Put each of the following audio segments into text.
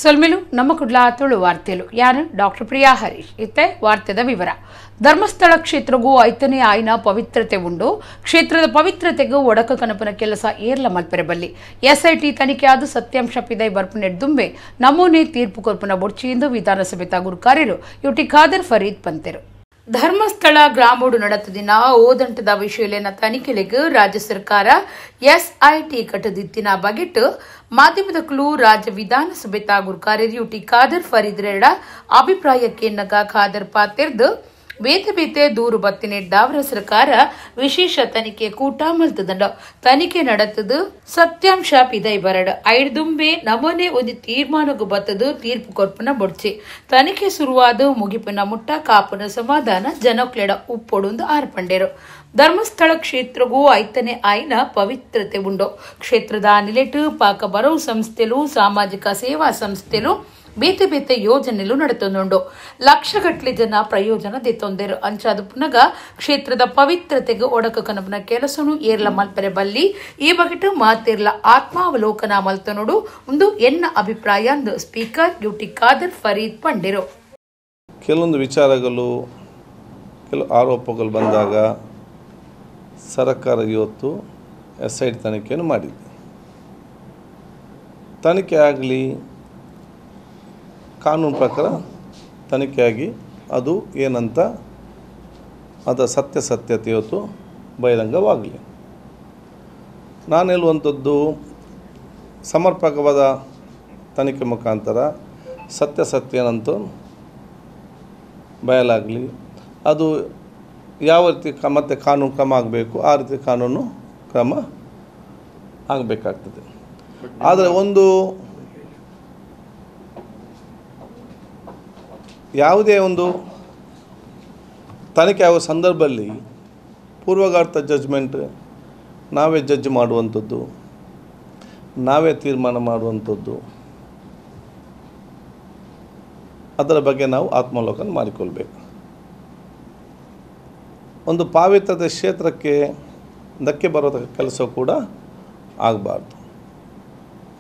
ಸೊಲ್ಮೆಲು ನಮ್ಮ ಕುಡ್ಲ ತುಳು ವಾರ್ತೆಲು ಯಾನು ಡಾಕ್ಟರ್ ಪ್ರಿಯಾ ಹರೀಶ್ ಇತ್ತೆ ವಾರ್ತೆದ ವಿವರ. ಧರ್ಮಸ್ಥಳ ಕ್ಷೇತ್ರಗೂ ಐತನೇ ಆಯ್ನ ಪವಿತ್ರತೆ ಉಂಡು. ಕ್ಷೇತ್ರದ ಪವಿತ್ರತೆಗೂ ಒಡಕ ಕನಪನ ಕೆಲಸ ಏರ್ಲ ಮಲ್ಪೆರಬಲ್ಲಿ ಎಸ್ಐಟಿ ತನಿಖೆ ಆದ ಸತ್ಯಾಂಶ ಪಿದೈ ಬರ್ಪು ನೆಡ್ದುಂಬೆ ನಮೂನೆ ತೀರ್ಪು ಕೊರ್ಪುನ ಬೊಡ್ಚಿಯಿಂದ ವಿಧಾನಸಭೆ ತಾಗೂರು ಕಾರ್ಯರು ಯುಟಿ ಖಾದರ್ ಫರೀದ್ ಪಂತೆರು. ಧರ್ಮಸ್ಥಳ ಗ್ರಾಮೋಡು ನಡತದಿನ ಓದಂಟದ ವಿಷಯಲಿನ ತನಿಖೆಲೆಗೆ ರಾಜ್ಯ ಸರ್ಕಾರ ಎಸ್ಐಟಿ ಕಟ್ಟದಿತ್ತಿನ ಬಗೆಟ್ ಮಾಧ್ಯಮದಕ್ಕೂ ರಾಜ್ಯ ವಿಧಾನಸಭೆ ತಾಗೂರು ಕಾರ್ಯರು ಯುಟಿ ಖಾದರ್ ಫರೀದ್ ರೇಡ ಅಭಿಪ್ರಾಯಕ್ಕೆ ನಗ ಖಾದರ್ ಪಾತೆರ್ದು ಬೇತೆ ಬೇತೆ ದೂರು ಬತ್ತಿನೆಡ್ಡವರ ಸರ್ಕಾರ ವಿಶೇಷ ತನಿಖೆ ಕೂಟ ಮಲ್ತದಂಡ ತನಿಖೆ ನಡತದು ಸತ್ಯಾಂಶ ಪಿದೈ ಬರಡ ಐಡ್ದುಂಬೆ ನಮೂನೆ ಒಂದು ತೀರ್ಮಾನಗೂ ಬತ್ತದು ತೀರ್ಪು ಕೊರ್ಪುನ ಬೊಡ್ಚಿ ತನಿಖೆ ಶುರುವಾದ ಮುಗಿಪಿನ ಮುಟ್ಟ ಕಾಪುನ ಸಮಾಧಾನ ಜನಕ್ಲೆಡ ಉಪ್ಪೊಡುಂದು ಆರ್ಪಂಡೇರು. ಧರ್ಮಸ್ಥಳ ಕ್ಷೇತ್ರಗೂ ಐತನೇ ಆಯ್ನ ಪವಿತ್ರತೆ ಉಂಡು. ಕ್ಷೇತ್ರದ ನಿಲೆಟು ಪಾಕ ಬರವು ಸಂಸ್ಥೆಲು ಸಾಮಾಜಿಕ ಸೇವಾ ಸಂಸ್ಥೆಲು ಬೇತೆ ಬೇತೆ ಯೋಜನೆಲು ನಡತೊಂದುಂಡು. ಲಕ್ಷಗಟ್ಟಲೆ ಜನ ಪ್ರಯೋಜನ ದೆತ್ತೊಂದೇರು ಅಂಚಾದು ಪುನಗ ಕ್ಷೇತ್ರದ ಪವಿತ್ರತೆಗೆ ಒಡಕ ಕನಪನ ಕೆಲಸನು ಏರ್ಲ ಮಲ್ಪರೆ ಬಲ್ಲಿ ಈ ಬಗೆಟು ಮಾತಿರ್ಲ ಆತ್ಮಾವಲೋಕನ ಮಲ್ತನೋಡು ಒಂದು ಎನ್ನ ಅಭಿಪ್ರಾಯ ಅಂದು ಸ್ಪೀಕರ್ ಯುಟಿ ಖಾದರ್ ಫರೀದ್ ಪಂಡಿರು. ಕೆಲವೊಂದು ವಿಚಾರಗಳು ಕೆಲವು ಆರೋಪಗಳು ಬಂದಾಗ ಸರ್ಕಾರ ಇವತ್ತು ಎಸ್ಐಟಿ ತನಿಖೆಯನ್ನು ಮಾಡಿದೆ. ತನಿಖೆ ಆಗಲಿ ಕಾನೂನು ಪ್ರಕಾರ ತನಿಖೆಯಾಗಿ ಅದು ಏನಂತ ಅದರ ಸತ್ಯಾಸತ್ಯತೆ ಇವತ್ತು ಬಹಿರಂಗವಾಗಲಿ. ನಾನು ಹೇಳುವಂಥದ್ದು ಸಮರ್ಪಕವಾದ ತನಿಖೆ ಮುಖಾಂತರ ಸತ್ಯಾಸತ್ಯ ಏನಂತ ಬಯಲಾಗಲಿ. ಅದು ಯಾವ ರೀತಿ ಮತ್ತೆ ಕಾನೂನು ಕ್ರಮ ಆಗಬೇಕು ಆ ರೀತಿ ಕಾನೂನು ಕ್ರಮ ಆಗಬೇಕಾಗ್ತದೆ. ಆದರೆ ಯಾವುದೇ ಒಂದು ತನಿಖೆ ಆಗುವ ಸಂದರ್ಭದಲ್ಲಿ ಪೂರ್ವಗಾರ್ಥ ಜಡ್ಜ್ಮೆಂಟ್ ನಾವೇ ಜಡ್ಜ್ ಮಾಡುವಂಥದ್ದು, ನಾವೇ ತೀರ್ಮಾನ ಮಾಡುವಂಥದ್ದು, ಅದರ ಬಗ್ಗೆ ನಾವು ಆತ್ಮಾವಲೋಕನ ಮಾಡಿಕೊಳ್ಬೇಕು. ಒಂದು ಪಾವಿತ್ರತೆ ಕ್ಷೇತ್ರಕ್ಕೆ ಧಕ್ಕೆ ಬರೋ ಕೆಲಸ ಕೂಡ ಆಗಬಾರ್ದು.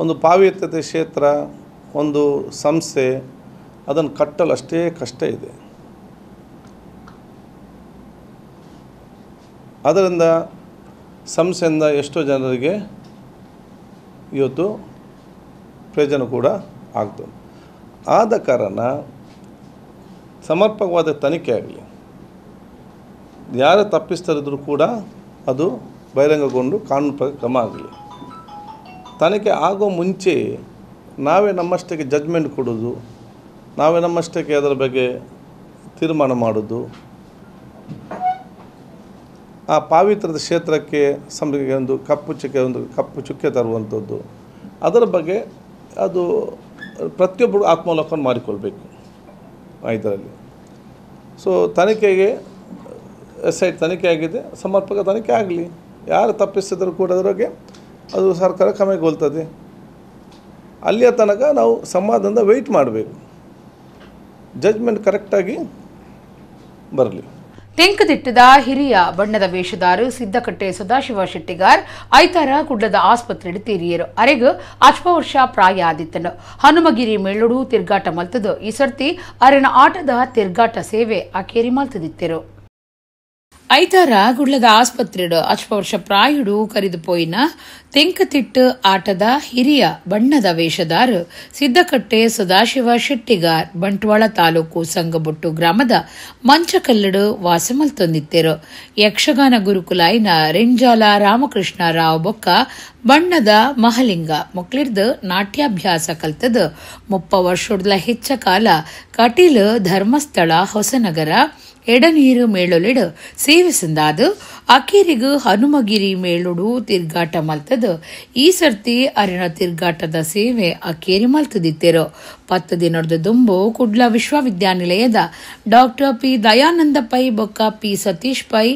ಒಂದು ಪಾವಿತ್ರತೆ ಕ್ಷೇತ್ರ, ಒಂದು ಸಂಸ್ಥೆ ಅದನ್ನು ಕಟ್ಟಲು ಅಷ್ಟೇ ಕಷ್ಟ ಇದೆ. ಅದರಿಂದ ಸಂಸ್ಥೆಯಿಂದ ಎಷ್ಟೋ ಜನರಿಗೆ ಇವತ್ತು ಪ್ರಯೋಜನ ಕೂಡ ಆಗ್ತದೆ. ಆದ ಕಾರಣ ಸಮರ್ಪಕವಾದ ತನಿಖೆ ಆಗಲಿ, ಯಾರು ತಪ್ಪಿಸ್ತರಿದ್ರೂ ಕೂಡ ಅದು ಬಹಿರಂಗಗೊಂಡು ಕಾನೂನು ಕ್ರಮ ಆಗಲಿ. ತನಿಖೆ ಆಗೋ ಮುಂಚೆ ನಾವೇ ನಮ್ಮಷ್ಟಕ್ಕೆ ಜಡ್ಜ್ಮೆಂಟ್ ಕೊಡೋದು, ನಾವೇ ನಮ್ಮಷ್ಟಕ್ಕೆ ಅದರ ಬಗ್ಗೆ ತೀರ್ಮಾನ ಮಾಡೋದು, ಆ ಪಾವಿತ್ರದ ಕ್ಷೇತ್ರಕ್ಕೆ ಒಂದು ಕಪ್ಪು ಚುಕ್ಕೆ ತರುವಂಥದ್ದು, ಅದರ ಬಗ್ಗೆ ಅದು ಪ್ರತಿಯೊಬ್ಬರು ಆತ್ಮಾವಲೋಕನ ಮಾಡಿಕೊಳ್ಬೇಕು ಇದರಲ್ಲಿ. ಸೊ ತನಿಖೆಗೆ ಎಸ್ಐಟಿ ತನಿಖೆ ಆಗಿದೆ, ಸಮರ್ಪಕ ತನಿಖೆ ಆಗಲಿ. ಯಾರು ತಪ್ಪಿಸಿದರೂ ಕೂಡ ಅದರ ಬಗ್ಗೆ ಅದು ಸರ್ಕಾರ ಕ್ರಮಗೊಳ್ತದೆ. ಅಲ್ಲಿಯ ತನಕ ನಾವು ಸಮಾಧಾನದಿಂದ ವೆಯ್ಟ್ ಮಾಡಬೇಕು, ಜಡ್ಜ್ಮೆಂಟ್ ಕರೆಕ್ಟಾಗಿ ಬರಲಿ. ತೆಂಕದಿಟ್ಟದ ಹಿರಿಯ ಬಣ್ಣದ ವೇಷದಾರು ಸಿದ್ದಕಟ್ಟೆ ಸದಾಶಿವ ಶೆಟ್ಟಿಗಾರ್ ಐತಾರ ಕುಡ್ಲದ ಆಸ್ಪತ್ರೆಡ್ ತೀರಿಯರು. ಅರೆಗ್ 8 ವರ್ಷ ಪ್ರಾಯ ಆದಿತ್ತನು. ಹನುಮಗಿರಿ ಮೇಳೋಡು ತಿರ್ಗಾಟ ಮಲ್ತದು. ಈ ಸರ್ತಿ ಅರೆನ ಆಟದ ತಿರ್ಗಾಟ ಸೇವೆ ಆಕೇರಿ ಮಲ್ತದಿತ್ತೆರು. ಐತಾರ ಗುಡ್ಲದ ಆಸ್ಪತ್ರೆಡ್ 8 ವರ್ಷ ಪ್ರಾಯುಡು ಕರಿದು ಪೋಯಿನ ತೆಂಕತಿಟ್ಟು ಆಟದ ಹಿರಿಯ ಬಣ್ಣದ ವೇಷದಾರ್ ಸಿದ್ದಕಟ್ಟೆ ಸದಾಶಿವ ಶೆಟ್ಟಿಗಾರ್ ಬಂಟ್ವಾಳ ತಾಲೂಕು ಸಂಗಬೊಟ್ಟು ಗ್ರಾಮದ ಮಂಚಕಲ್ಲಡು ವಾಸ ಮಲ್ತೊಂದಿತ್ತೆರು. ಯಕ್ಷಗಾನ ಗುರುಕುಲಾಯಿನ ರೆಂಜಾಲ ರಾಮಕೃಷ್ಣ ರಾವ್ ಬೊಕ್ಕ ಬಣ್ಣದ ಮಹಲಿಂಗ ಮೊಕ್ಲಿರ್ದು ನಾಟ್ಯಾಭ್ಯಾಸ ಕಲ್ತದ 30 ವರ್ಷದ ಹೆಚ್ಚ ಕಾಲ ಕಟೀಲ್ ಧರ್ಮಸ್ಥಳ ಹೊಸನಗರ ಎಡನೀರು ಮೇಳೊಲಿಡು ಸೇವಿಸಿಂದಾದು ಅಕೇರಿಗೂ ಹನುಮಗಿರಿ ಮೇಳುಡು ತಿರ್ಗಾಟ ಮಲ್ತದು. ಈ ಸರ್ತಿ ಅರಿನ ತಿರ್ಗಾಟದ ಸೇವೆ ಅಕೇರಿ ಮಲ್ತದಿತ್ತೆರು. 10 ದಿನದ ದುಂಬು ಕುಡ್ಲ ವಿಶ್ವವಿದ್ಯಾನಿಲಯದ ಡಾಕ್ಟರ್ ಪಿ ದಯಾನಂದ ಪೈ ಬೊಕ್ಕ ಪಿ ಸತೀಶ್ ಪೈ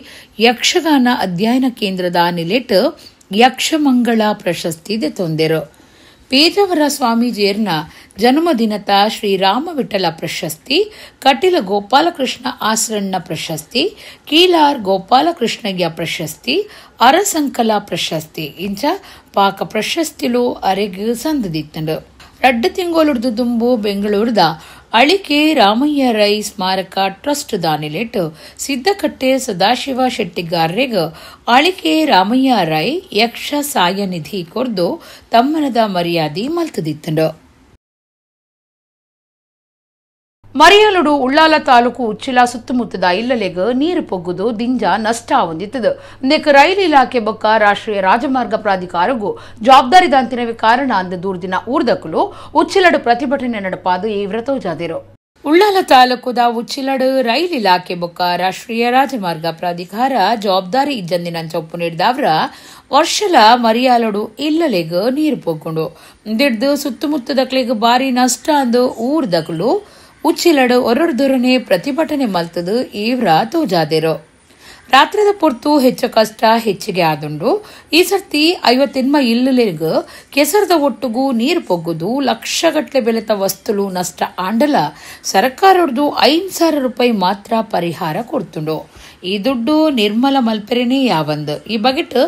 ಯಕ್ಷಗಾನ ಅಧ್ಯಯನ ಕೇಂದ್ರದ ನಿಲೆಟ್ ಯಕ್ಷಮಂಗಳ ಪ್ರಶಸ್ತಿ ದೆತ್ತೊಂದೆರು. ಪೇಜಾವರ ಸ್ವಾಮೀಜಿಯರ್ನ ಜನ್ಮದಿನದ ಶ್ರೀರಾಮ ವಿಠಲ ಪ್ರಶಸ್ತಿ, ಕಟೀಲ ಗೋಪಾಲಕೃಷ್ಣ ಆಸರಣ್ಣ ಪ್ರಶಸ್ತಿ, ಕೀಲಾರ್ ಗೋಪಾಲಕೃಷ್ಣಯ್ಯ ಪ್ರಶಸ್ತಿ, ಅರಸಂಕಲ ಪ್ರಶಸ್ತಿ ಇಂಚ ಪಾಕ ಪ್ರಶಸ್ತಿಲು ಅರೆಗ್ ಸಂದದಿತ್ತಂಡು. ರಡ್ಡು ತಿಂಗೋಲುಡ್ದು ದುಂಬು ಬೆಂಗಳೂರದ ಅಳಿಕೆ ರಾಮಯ್ಯ ರೈ ಸ್ಮಾರಕ ಟ್ರಸ್ಟ್ ದಾನಿಲೆಟ್ ಸಿದ್ದಕಟ್ಟೆ ಸದಾಶಿವ ಶೆಟ್ಟಿಗಾರ್ರೆಗ್ ಅಳಿಕೆ ರಾಮಯ್ಯ ರೈ ಯಕ್ಷ ಸಾಯ ನಿಧಿ ಕೊರ್ದು ತಮ್ಮನದ ಮರ್ಯಾದಿ ಮಲ್ತದಿತ್ತಂಡು. ಮರಿಯಲುಡು ಉಳ್ಳಾಲ ತಾಲೂಕು ಉಚ್ಚಿಲ ಸುತ್ತಮುತ್ತದ ಇಲ್ಲಲೆಗ್ ನೀರು ಪೊಗ್ಗುದು ದಿಂಜ ನಷ್ಟ ಹೊಂದಿತ್ತದು. ಇಂದಕ್ಕೆ ರೈಲು ಇಲಾಖೆ ಬೊಕ್ಕ ರಾಷ್ಟ್ರೀಯ ರಾಜಮಾರ್ಗ ಪ್ರಾಧಿಕಾರಗೂ ಜವಾಬ್ದಾರಿ ದಾಂತಿನವೇ ಕಾರಣ ಅಂದ ದೂರ್ದಿನ ಊರ್ದಕ್ಕಲು ಉಚ್ಚಿಲಡು ಪ್ರತಿಭಟನೆ ನಡಪಾದು ಈವ್ರ ತೋಜಾದಿರು. ಉಳ್ಳಾಲ ತಾಲೂಕುದ ಉಚ್ಚಿಲಡು ರೈಲು ಇಲಾಖೆ ಬೊಕ್ಕ ರಾಷ್ಟ್ರೀಯ ರಾಜಮಾರ್ಗ ಪ್ರಾಧಿಕಾರ ಜವಾಬ್ದಾರಿ ಇಜ್ಜಂದಿನ ಚೊಪ್ಪು ನೀಡಿದವ್ರ ವರ್ಷಲ ಮರಿಯಾಲಡು ಇಲ್ಲಲೆಗ್ ನೀರು ಪೊಗ್ಗೊಂಡು ದಿಡ್ದು ಸುತ್ತಮುತ್ತದಕ್ಲೆಗ್ ಬಾರಿ ನಷ್ಟ ಅಂದು ಊರ್ದಕ್ಕಲು ಉಚ್ಚಿಲಡು ಹೊರಡ್ದೊರನೆ ಪ್ರತಿಭಟನೆ ಮಲ್ತದು ಈವ್ರ ತೋಜಾದೆರು. ರಾತ್ರಿದ ಪೊರ್ತು ಹೆಚ್ಚು ಕಷ್ಟ ಹೆಚ್ಚಿಗೆ ಆದುಂಡು ಈ ಸರ್ತಿ 50 ಇಲ್ಲಲೆಗ್ ಕೆಸರದ ಒಟ್ಟುಗೂ ನೀರು ಪೊಗ್ಗುದು ಲಕ್ಷಗಟ್ಲೆ ಬೆಲೆತ ವಸ್ತುಲು ನಷ್ಟ ಆಂಡಲ ಸರ್ಕಾರದ್ದು 5,000 ರೂಪಾಯಿ ಮಾತ್ರ ಪರಿಹಾರ ಕೊಡ್ತುಂಡು. ಈ ದುಡ್ಡು ನಿರ್ಮಲ ಮಲ್ಪೆರೆನೇ ಯಾವಂದು ಈ ಬಗೆಟ್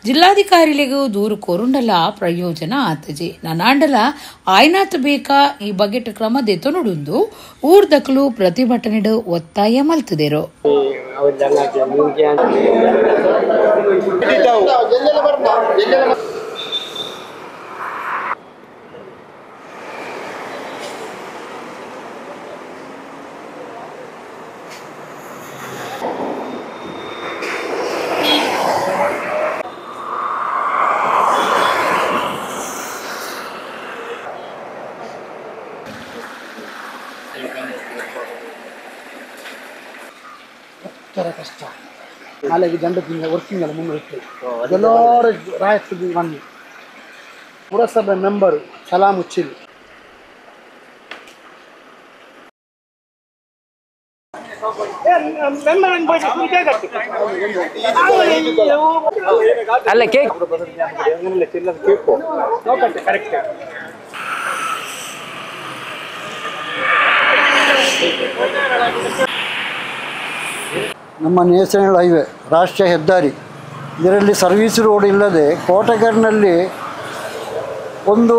ಜಿಲ್ಲಾಧಿಕಾರಿಲೆಗೂ ದೂರು ಕೋರುಂಡಲ ಪ್ರಯೋಜನ ಆತಜಿ ನಾನಾಂಡಲ ಆಯ್ನಾತ್ ಬೇಕಾ ಈ ಬಗೆಟ್ ಕ್ರಮ ದೆತೊನುಡುಂದು ಊರ್ದಕ್ಲು ಪ್ರತಿಭಟನೆಡು ಒತ್ತಾಯ ಮಲ್ತದೆರು. ಕಷ್ಟ ನಾಳೆಗೆ ಜಂಡದಿಂದ ವರ್ಕಿಂಗ್ ಎಲ್ಲ ಮುಂದೆ ಎಲ್ಲರೂ ರಾಯತ್ಗೆ ಬನ್ನಿ ಪುರಸಭೆ ಮೆಂಬರು ಸಲಾಂ ಉಚ್ಚಿಲ್ ಅಲ್ಲ ಕೇಕ್ ಕರೆಕ್ಟ್ ನಮ್ಮ ನ್ಯಾಷನಲ್ ಹೈವೇ ರಾಷ್ಟ್ರೀಯ ಹೆದ್ದಾರಿ ಇದರಲ್ಲಿ ಸರ್ವಿಸ್ ರೋಡ್ ಇಲ್ಲದೆ ಕೋಟೆಗರ್ನಲ್ಲಿ ಒಂದು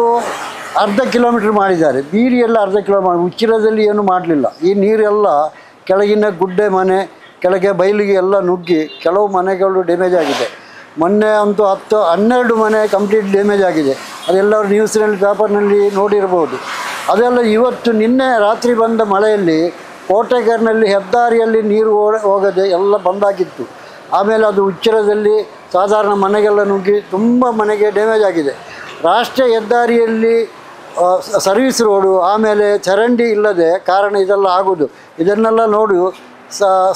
ಅರ್ಧ ಕಿಲೋಮೀಟರ್ ಮಾಡಿದ್ದಾರೆ. ಬೀರಿಯೆಲ್ಲ ಅರ್ಧ ಕಿಲೋಮೀಟರ್, ಉಚ್ಚಿಲದಲ್ಲಿ ಏನು ಮಾಡಲಿಲ್ಲ. ಈ ನೀರೆಲ್ಲ ಕೆಳಗಿನ ಗುಡ್ಡೆ ಮನೆ ಕೆಳಗೆ ಬಯಲಿಗೆ ಎಲ್ಲ ನುಗ್ಗಿ ಕೆಲವು ಮನೆಗಳು ಡ್ಯಾಮೇಜ್ ಆಗಿದೆ. ಮೊನ್ನೆ ಅಂತೂ 10-12 ಮನೆ ಕಂಪ್ಲೀಟ್ ಡ್ಯಾಮೇಜ್ ಆಗಿದೆ. ಅದೆಲ್ಲರೂ ನ್ಯೂಸ್ನಲ್ಲಿ ಪೇಪರ್ನಲ್ಲಿ ನೋಡಿರ್ಬೋದು. ಅದೆಲ್ಲ ಇವತ್ತು ನಿನ್ನೆ ರಾತ್ರಿ ಬಂದ ಮಳೆಯಲ್ಲಿ ಕೋಟೆಗರ್ನಲ್ಲಿ ಹೆದ್ದಾರಿಯಲ್ಲಿ ನೀರು ಹೋಗದೆ ಎಲ್ಲ ಬಂದಾಗಿತ್ತು. ಆಮೇಲೆ ಅದು ಉಚ್ಚಿಲದಲ್ಲಿ ಸಾಧಾರಣ ಮನೆಗೆಲ್ಲ ನುಗ್ಗಿ ತುಂಬ ಮನೆಗೆ ಡ್ಯಾಮೇಜ್ ಆಗಿದೆ. ರಾಷ್ಟ್ರೀಯ ಹೆದ್ದಾರಿಯಲ್ಲಿ ಸರ್ವಿಸ್ ರೋಡು ಆಮೇಲೆ ಚರಂಡಿ ಇಲ್ಲದೆ ಕಾರಣ ಇದೆಲ್ಲ ಆಗೋದು. ಇದನ್ನೆಲ್ಲ ನೋಡಿ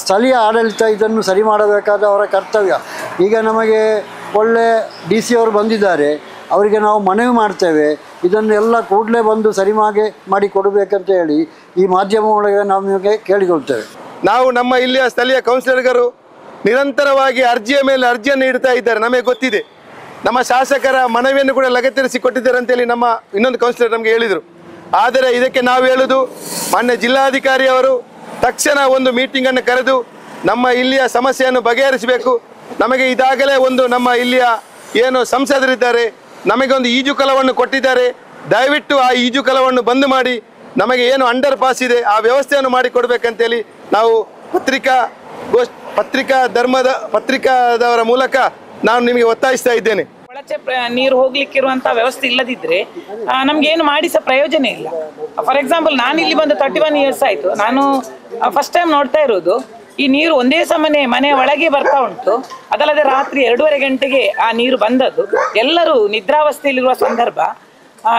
ಸ್ಥಳೀಯ ಆಡಳಿತ ಇದನ್ನು ಸರಿ ಮಾಡಬೇಕಾದ ಅವರ ಕರ್ತವ್ಯ. ಈಗ ನಮಗೆ ಒಳ್ಳೆ DC ಅವರು ಬಂದಿದ್ದಾರೆ, ಅವರಿಗೆ ನಾವು ಮನವಿ ಮಾಡ್ತೇವೆ ಇದನ್ನು ಎಲ್ಲ ಕೂಡಲೇ ಬಂದು ಸರಿ ಮಾಡಿ ಕೊಡಬೇಕಂತ ಹೇಳಿ ಈ ಮಾಧ್ಯಮ ಒಳಗೆ ನಾವು ನಿಮಗೆ ಕೇಳಿಕೊಳ್ತೇವೆ. ನಾವು ನಮ್ಮ ಇಲ್ಲಿಯ ಸ್ಥಳೀಯ ಕೌನ್ಸಿಲರ್ಗಳು ನಿರಂತರವಾಗಿ ಅರ್ಜಿಯ ಮೇಲೆ ಅರ್ಜಿಯನ್ನು ನೀಡ್ತಾ ಇದ್ದಾರೆ. ನಮಗೆ ಗೊತ್ತಿದೆ, ನಮ್ಮ ಶಾಸಕರ ಮನವಿಯನ್ನು ಕೂಡ ಲಗತ್ತಿರಿಸಿ ಕೊಟ್ಟಿದ್ದಾರೆ ಅಂತೇಳಿ ನಮ್ಮ ಇನ್ನೊಂದು ಕೌನ್ಸಿಲರ್ ನಮಗೆ ಹೇಳಿದರು. ಆದರೆ ಇದಕ್ಕೆ ನಾವು ಹೇಳುವುದು, ಮಾನ್ಯ ಜಿಲ್ಲಾಧಿಕಾರಿ ಅವರು ತಕ್ಷಣ ಒಂದು ಮೀಟಿಂಗನ್ನು ಕರೆದು ನಮ್ಮ ಇಲ್ಲಿಯ ಸಮಸ್ಯೆಯನ್ನು ಬಗೆಹರಿಸಬೇಕು. ನಮಗೆ ಇದಾಗಲೇ ಒಂದು ನಮ್ಮ ಇಲ್ಲಿಯ ಏನು ಸಂಸದರಿದ್ದಾರೆ ನಮಗೆ ಒಂದು ಈಜುಕೊಳವನ್ನು ಕೊಟ್ಟಿದ್ದಾರೆ, ದಯವಿಟ್ಟು ಆ ಈಜುಕೊಳವನ್ನು ಬಂದ್ ಮಾಡಿ ನಮಗೆ ಏನು ಅಂಡರ್ ಪಾಸ್ ಇದೆ ಆ ವ್ಯವಸ್ಥೆಯನ್ನು ಮಾಡಿ ಕೊಡಬೇಕಂತೇಳಿ ನಾವು ಪತ್ರಿಕಾದವರ ಮೂಲಕ ನಾನು ನಿಮಗೆ ಒತ್ತಾಯಿಸ್ತಾ ಇದ್ದೇನೆ. ಕೊಳಚೆ ನೀರು ಹೋಗ್ಲಿಕ್ಕಿರುವಂತಹ ವ್ಯವಸ್ಥೆ ಇಲ್ಲದಿದ್ರೆ ನಮ್ಗೇನು ಮಾಡಿ ಸಹ ಪ್ರಯೋಜನ ಇಲ್ಲ. ಫಾರ್ ಎಕ್ಸಾಂಪಲ್ ನಾನು ಇಲ್ಲಿ ಬಂದು 31 ಇಯರ್ಸ್ ಆಯ್ತು. ನಾನು ಫಸ್ಟ್ ಟೈಮ್ ನೋಡ್ತಾ ಇರೋದು ಈ ನೀರು ಒಂದೇ ಸಮನೆ ಮನೆ ಒಳಗೆ ಬರ್ತಾ ಉಂಟು. ಅದಲ್ಲದೆ ರಾತ್ರಿ 2:30 ಗಂಟೆಗೆ ಆ ನೀರು ಬಂದದ್ದು. ಎಲ್ಲರೂ ನಿದ್ರಾವಸ್ಥೆಯಲ್ಲಿರುವ ಸಂದರ್ಭ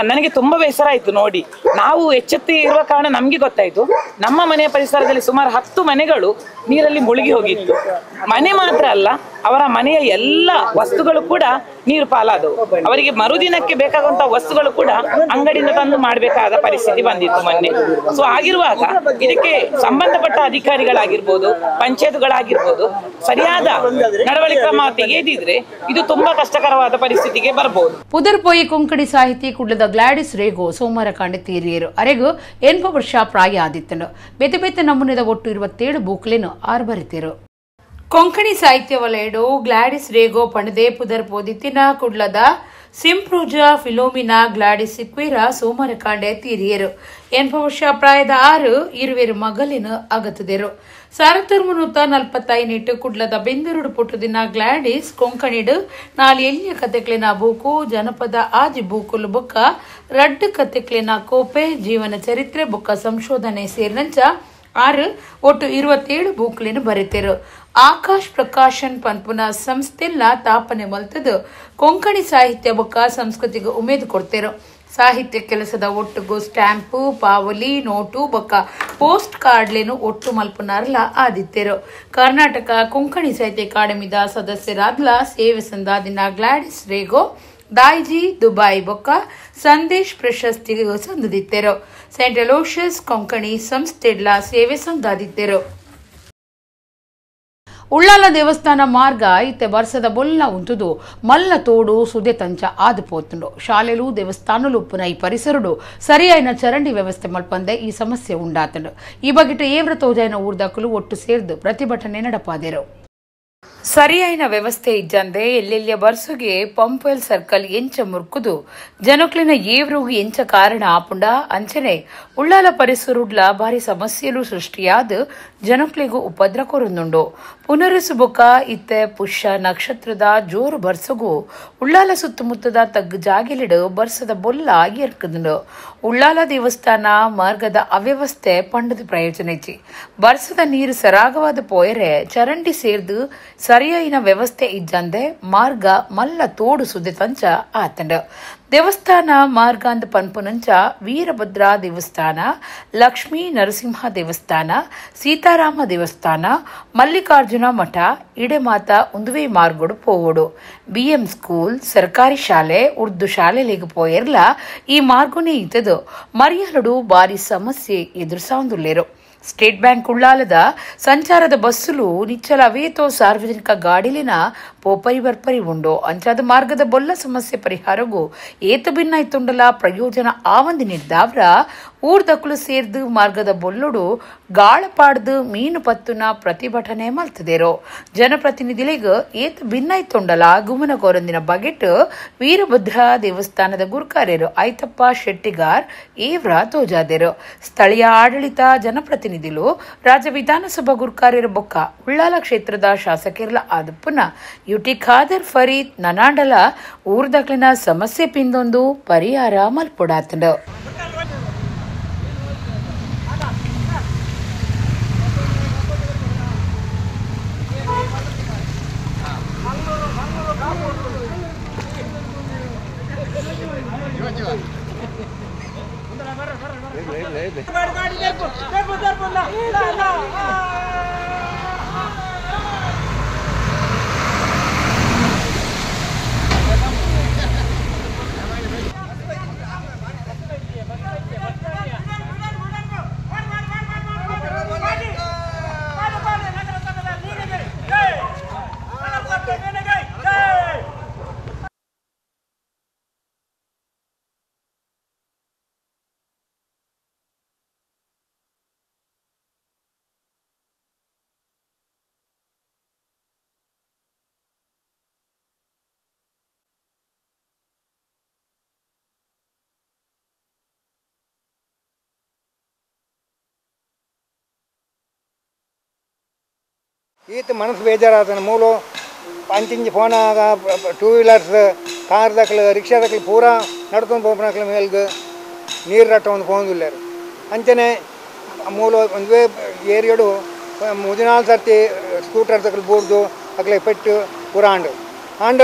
ನನಗೆ ತುಂಬ ಬೇಸರ ಆಯಿತು ನೋಡಿ. ನಾವು ಎಚ್ಚೆತ್ತಿ ಇರುವ ಕಾರಣ ನಮಗೆ ಗೊತ್ತಾಯಿತು ನಮ್ಮ ಮನೆಯ ಪರಿಸರದಲ್ಲಿ ಸುಮಾರು 10 ಮನೆಗಳು ನೀರಲ್ಲಿ ಮುಳುಗಿ ಹೋಗಿತ್ತು. ಮನೆ ಮಾತ್ರ ಅಲ್ಲ, ಅವರ ಮನೆಯ ಎಲ್ಲ ವಸ್ತುಗಳು ಕೂಡ ನೀರು ಪಾಲಾದವು. ಅವರಿಗೆ ಮರುದಿನಕ್ಕೆ ಬೇಕಾಗುವಂತಹ ವಸ್ತುಗಳು ಕೂಡ ಅಂಗಡಿಯಿಂದ ತಂದು ಮಾಡಬೇಕಾದ ಪರಿಸ್ಥಿತಿ ಬಂದಿತ್ತು ಮೊನ್ನೆ. ಸೊ ಆಗಿರುವಾಗ ಇದಕ್ಕೆ ಸಂಬಂಧಪಟ್ಟ ಅಧಿಕಾರಿಗಳಾಗಿರ್ಬೋದು, ಪಂಚಾಯತ್ಗಳಾಗಿರ್ಬೋದು ಸರಿಯಾದ ನಡವಳಿಕೆ ಕ್ರಮ ತೆಗೆದಿದ್ರೆ ಇದು ತುಂಬಾ ಕಷ್ಟಕರವಾದ ಪರಿಸ್ಥಿತಿಗೆ ಬರಬಹುದು. ಪುದರ್ ಪೋಯಿ ಕೊಂಕಣಿ ಸಾಹಿತಿ ಕುಡ್ಲದ ಗ್ಲಾಡಿಸ್ ರೇಗೋ ಸೋಮವಾರ ಕಂಡು ತೀರಿಯರು. ಅರೆಗೂ 8 ವರ್ಷ ಪ್ರಾಯ ಆದಿತ್ತನು. ಬೇತೆ ಬೇತೆ ನಮೂನೆದ ಒಟ್ಟು 27 ಬೂಕ್ಲೇನು ಆರು ಬರಿತೀರು. ಕೊಂಕಣಿ ಸಾಹಿತ್ಯ ವಲಯಡು ಗ್ಲಾಡಿಸ್ ರೇಗೋ ಪಣದೆ ಪುದರ್ ಪೋದಿತ್ತಿನ ಕುಡ್ಲದ ಸಿಂಪ್ರೂಜಾ ಫಿಲೋಮಿನಾ ಗ್ಲಾಡಿಸ್ ಸಿಕ್ವೇರ ಸೋಮವಾರ ಕಾಂಡೆ ತೀರಿಯರು 8 ವರ್ಷ ಪ್ರಾಯದ 6 ಇರುವೆರು ಮಗಲಿನ ಅಗತದೇರು 1948 ಕುಡ್ಲದ ಬೆಂದರುಡು ಪುಟ್ಟದಿನ ಗ್ಲಾಡಿಸ್ ಕೊಂಕಣಿಡು 4 ಎಲ್ಲಿಯ ಕತೆಕ್ಲಿನ ಬೂಕು ಜನಪದ ಆಜಿ ಬೂಕುಲು ಬೊಕ್ಕ ರಡ್ಡು ಕತೆಕ್ಲಿನ ಕೋಪೆ ಜೀವನ ಚರಿತ್ರೆ ಬೊಕ್ಕ ಸಂಶೋಧನೆ ಸೇರಿನಂಚ 6 ಒಟ್ಟು 27 ಬೂಕ್ಲಿನ ಬರೆತೇರು. ಆಕಾಶ್ ಪ್ರಕಾಶನ್ ಪನ್ಪುನ ಸಂಸ್ಥೆಲ್ಲ ತಾಪನೆ ಮಲ್ತದು ಕೊಂಕಣಿ ಸಾಹಿತ್ಯ ಬೊಕ್ಕ ಸಂಸ್ಕೃತಿಗೆ ಉಮೇದು ಕೊಡ್ತೇರು. ಸಾಹಿತ್ಯ ಕೆಲಸದ ಒಟ್ಟುಗು ಸ್ಟ್ಯಾಂಪು ಪಾವಲಿ ನೋಟು ಬೊಕ್ಕ ಪೋಸ್ಟ್ ಕಾರ್ಡ್ಲೇನು ಒಟ್ಟು ಮಲ್ಪುನಾರ್ಲ ಆದಿತ್ತೇರು. ಕರ್ನಾಟಕ ಕೊಂಕಣಿ ಸಾಹಿತ್ಯ ಅಕಾಡೆಮಿದ ಸದಸ್ಯರಾದ್ಲ ಸೇವೆ ಸಂದಾದಿನ ಗ್ಲಾಡಿಸ್ ರೇಗೋ ದಾಯ್ಜಿ ದುಬೈ ಬೊಕ್ಕ ಸಂದೇಶ್ ಪ್ರಶಸ್ತಿಗೆ ಸಂದಿತ್ತೇರು. ಸೈಂಟ್ ಅಲೋಷಿಯಸ್ ಕೊಂಕಣಿ ಸಂಸ್ಥೆಡ್ಲ ಸೇವೆ ಸಂದಾದಿತ್ತೇರು. ಉಳ್ಳಾಲ ದೇವಸ್ಥಾನ ಮಾರ್ಗ ಇತ್ತೆ ವರ್ಷದ ಬೊಲ್ಲ ಉಂತುದು ಮಲ್ಲ ತೋಡು ಸುದೆ ತಂಚ ಆದುಪೋತುಂಡು. ಶಾಲೆಲು ದೇವಸ್ಥಾನಲು ಉಪ್ಪುನ ಈ ಪರಿಸರಡು ಸರಿಯಾಯಿನ ಚರಂಡಿ ವ್ಯವಸ್ಥೆ ಮಲ್ಪಂದೆ ಈ ಸಮಸ್ಯೆ ಉಂಡಾತುಂಡು. ಈ ಬಗೆಟ್ ಏವ್ರ ತೋಜಾಯಿನ ಊರ್ದಾಕಲು ಒಟ್ಟು ಸೇರ್ದು ಪ್ರತಿಭಟನೆ ನಡಪಾದೆರು. ಸರಿಯಾಯಿನ ವ್ಯವಸ್ಥೆ ಇಜ್ಜಂದೆ ಎಲ್ಲೆಲ್ಲಿಯ ಬರ್ಸುಗೆ ಪಂಪ್ವೆಲ್ ಸರ್ಕಲ್ ಎಂಚ ಮುರ್ಕುದು ಜನಕ್ಲಿನ ಏವ್ರುಗು ಎಂಚ ಕಾರಣ ಆಪುಂಡ ಅಂಚನೆ ಉಳ್ಳಾಲ ಪರಿಸರುಡ್ಲ ಭಾರಿ ಸಮಸ್ಯೆಲು ಸೃಷ್ಟಿಯಾದ ಜನಕ್ಲಿಗೂ ಉಪದ್ರ ಕೊರುಂದುಂಡು. ಪುನರಸು ಬೊಕ ಇತ್ತೆ ಪುಷ್ಯ ನಕ್ಷತ್ರದ ಜೋರು ಬರ್ಸಗು ಉಳ್ಳಾಲ ಸುತ್ತಮುತ್ತದ ತಗ್ಗು ಜಾಗಿಲಿಡು ಬರ್ಸದ ಬೊಲ್ಲ ಎರ್ಕುದುಂಡು. ಉಳ್ಳಾಲ ದೇವಸ್ಥಾನ ಮಾರ್ಗದ ಅವ್ಯವಸ್ಥೆ ಪಂಡದ ಪ್ರಯೋಜನ ಇಚ್ಚಿ ಬರ್ಸದ ನೀರು ಸರಾಗವಾದ ಪೋಯರೆ ಚರಂಡಿ ಸೇರ್ದು ಸರಿಯಾಯಿನ ವ್ಯವಸ್ಥೆ ಇಜ್ಜಂದೆ ಮಾರ್ಗ ಮಲ್ಲ ತೋಡು ಸುದ್ದಿ ತಂಚ ಆತಂಡ. ದೇವಸ್ಥಾನ ಮಾರ್ಗ ಅಂದ ಪನ್ಪುನಂಚ ವೀರಭದ್ರಾ ದೇವಸ್ಥಾನ, ಲಕ್ಷ್ಮೀ ನರಸಿಂಹ ದೇವಸ್ಥಾನ, ಸೀತಾರಾಮ ದೇವಸ್ಥಾನ, ಮಲ್ಲಿಕಾರ್ಜುನ ಮಠ ಇಡೆಮಾತ ಉಂದುವೆ ಮಾರ್ಗೋಡು ಪೋವೋಡು. BM ಸ್ಕೂಲ್ ಸರ್ಕಾರಿ ಶಾಲೆ ಉರ್ದು ಶಾಲೆಲಿಗೆ ಪೋಯರ್ಲ ಈ ಮಾರ್ಗುನೇ ಇದ್ದದು ಮರಿಯಲಡು ಬಾರಿ ಸಮಸ್ಯೆ ಎದುರಿಸಾಂದುಲ್ಲೇರು. ಸ್ಟೇಟ್ ಬ್ಯಾಂಕ್ ಉಳ್ಳಾಲದ ಸಂಚಾರದ ಬಸ್ಸುಲು ನಿಚ್ಚಲ ಅವೇತೋ ಸಾರ್ವಜನಿಕ ಗಾಡಿಲಿನ ಪೋಪರಿ ಬರ್ಪರಿ ಉಂಡು. ಅಂಚಾದ ಮಾರ್ಗದ ಬೊಲ್ಲ ಸಮಸ್ಯೆ ಪರಿಹಾರಗೂ ಏತ ಭಿನ್ನ ಇತ್ತುಂಡಲ ಪ್ರಯೋಜನ ಆವಂದಿ ನಿರ್ದಾವ್ರ ಊರ್ದಕ್ಕಲು ಸೇರ್ದು ಮಾರ್ಗದ ಬೊಲ್ಲುಡು ಗಾಳಪಾಡ್ದು ಮೀನು ಪತ್ತುನ ಪ್ರತಿಭಟನೆ ಮಲ್ತದೇರೋ. ಜನಪ್ರತಿನಿಧಿಲಿಗ ಏತ ಭಿನ್ನ ಇತ್ತುಂಡಲ ಗುಮನ ಕೋರಂದಿನ ಬಗೆಟ್ ವೀರಭದ್ರಾ ದೇವಸ್ಥಾನದ ಗುರ್ಕಾರ್ಯರು ಐತಪ್ಪ ಶೆಟ್ಟಿಗಾರ್ ಏವ್ರ ತೋಜಾದೇರು. ಸ್ಥಳೀಯ ಆಡಳಿತ ಜನಪ್ರತಿನಿಧಿಲು ರಾಜ್ಯ ವಿಧಾನಸಭಾ ಗುರ್ಕಾರ್ಯರ ಬೊಕ್ಕ ಉಳ್ಳಾಲ ಕ್ಷೇತ್ರದ ಶಾಸಕರ್ಲ ಆದಪ್ಪುನ ಯುಟಿ ಖಾದರ್ ಫರೀದ್ ನನಾಂಡಲ ಊರ್ದಕ್ಲಿನ ಸಮಸ್ಯೆ ಪಿಂದೊಂದು ಪರಿಹಾರ ಮಲ್ಪುಡಾತಂಡ. ಈತ ಮನಸ್ಸು ಬೇಜಾರಾತನ ಮೂಲು ಅಂಚಿಂಚಿ ಫೋನಾಗ 2 ವೀಲರ್ಸ್ ಕಾರ್ ದಕ್ಕಲು ರಿಕ್ಷಾ ದಕ್ಕಲು ಪೂರಾ ನಡ್ಕೊಂಡು ಹೋಗ್ನಕ್ಲ ಮೇಲ್ಗೆ ನೀರು ರಟ್ಟ ಒಂದು ಹೋಗಿಲ್ಲ ಅಂಚನೆ ಮೂಲು ಒಂದೇ ಏರಿಯಡು 3-4 ಸರ್ತಿ ಸ್ಕೂಟರ್ ದಕ್ಕಲು ಬೂರ್ದು ಅಕ್ಲೆ ಪೆಟ್ಟು ಪೂರ ಆಂಡ